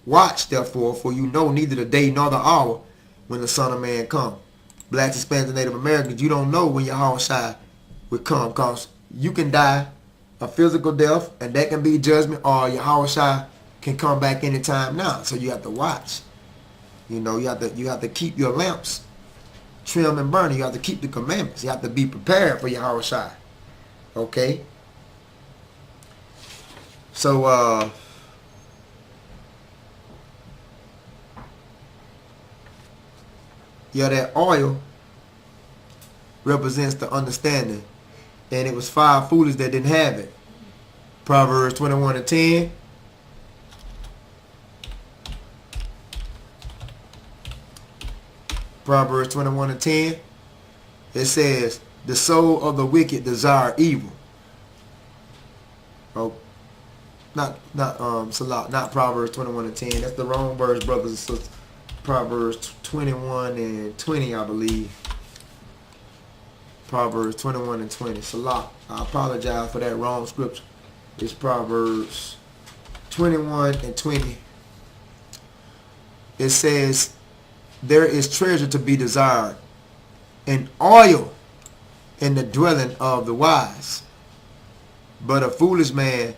watch therefore, for you know neither the day nor the hour when the Son of Man comes. Blacks, Hispanics, and Native Americans, you don't know when your Yahushua will come, because you can die a physical death, and that can be judgment, or your Yahushua can come back anytime now. So you have to watch. You know, you have to keep your lamps trim and burning. You have to keep the commandments. You have to be prepared for your Yahushua. Okay? So, yeah, that oil represents the understanding. And it was 5 foolish that didn't have it. Proverbs 21 and 10. Proverbs 21 and 10. It says, the soul of the wicked desire evil. Oh, not Proverbs 21 and 10. That's the wrong verse, brothers and sisters. Proverbs 21 and 20, I believe. Proverbs 21 and 20. Salah. I apologize for that wrong scripture. It's Proverbs 21 and 20. It says, there is treasure to be desired, and oil in the dwelling of the wise, but a foolish man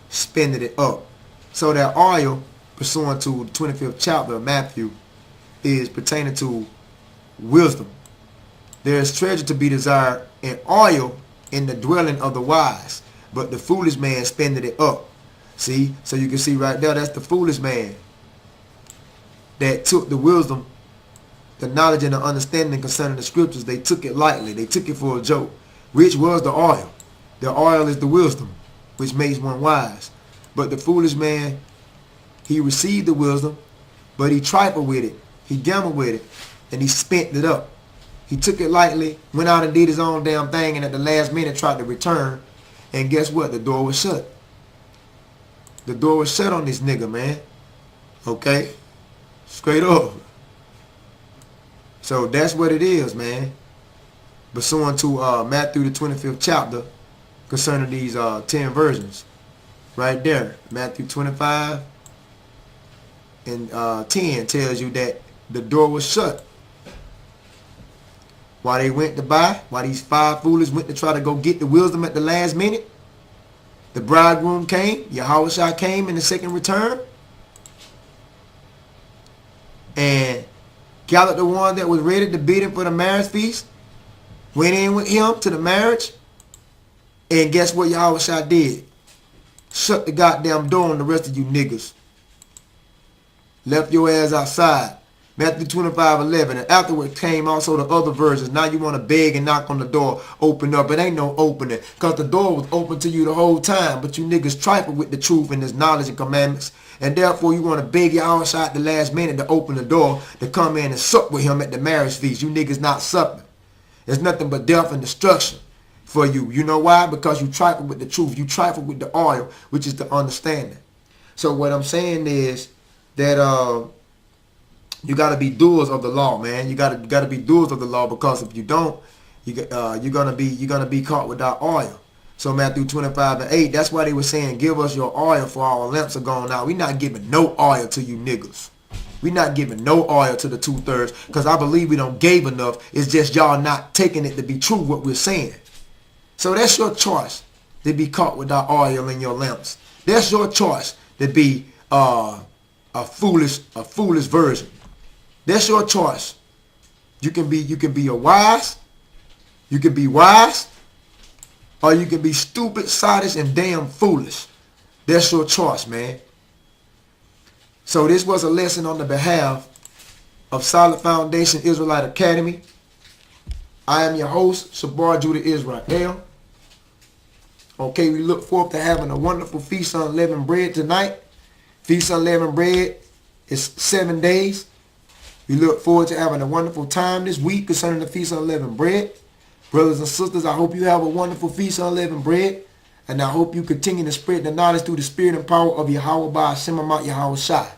spendeth it up. So that oil, pursuant to the 25th chapter of Matthew, is pertaining to wisdom. There is treasure to be desired and oil in the dwelling of the wise, but the foolish man spendeth it up. See? So you can see right there, that's the foolish man that took the wisdom, the knowledge and the understanding concerning the scriptures. They took it lightly. They took it for a joke, which was the oil. The oil is the wisdom, which makes one wise. But the foolish man, he received the wisdom, but he trifled with it. He gambled with it, and he spent it up. He took it lightly, went out and did his own damn thing, and at the last minute tried to return. And guess what? The door was shut. The door was shut on this nigga, man. Okay? Straight up. So that's what it is, man. Pursuant to Matthew the 25th chapter concerning these 10 virgins. Right there. Matthew 25 and 10 tells you that the door was shut. While they went to buy, while these 5 foolish went to try to go get the wisdom at the last minute, the bridegroom came, Yahushua came in the second return, and gathered the one that was ready to bid him for the marriage feast, went in with him to the marriage, and guess what Yahushua did? Shut the goddamn door on the rest of you niggas. Left your ass outside. Matthew 25:11. And afterward came also the other virgins. Now you want to beg and knock on the door, open up. It ain't no opening, because the door was open to you the whole time. But you niggas trifle with the truth and his knowledge and commandments. And therefore you want to beg your house at the last minute to open the door to come in and sup with him at the marriage feast. You niggas not supping. There's nothing but death and destruction for you. You know why? Because you trifle with the truth. You trifle with the oil, which is the understanding. So what I'm saying is that you got to be doers of the law, man. You got to be doers of the law, because if you don't, you're gonna be caught without oil. So Matthew 25:8, that's why they were saying, give us your oil for our lamps are gone out. We're not giving no oil to you niggas. We're not giving no oil to the 2/3, because I believe we don't gave enough. It's just y'all not taking it to be true what we're saying. So that's your choice, to be caught without oil in your lamps. That's your choice, to be a foolish virgin. That's your choice. You can be a wise. You can be wise, or you can be stupid, sottish, and damn foolish. That's your choice, man. So this was a lesson on the behalf of Solid Foundation Israelite Academy. I am your host, Sabar Judah Israel. Okay, we look forward to having a wonderful Feast on Unleavened Bread tonight. Feast on Unleavened Bread is 7 days. We look forward to having a wonderful time this week concerning the Feast on Unleavened Bread. Brothers and sisters, I hope you have a wonderful Feast on Unleavened Bread. And I hope you continue to spread the knowledge through the spirit and power of Yahweh by Hashem Yahweh Shai.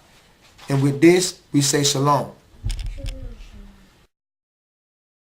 And with this, we say shalom.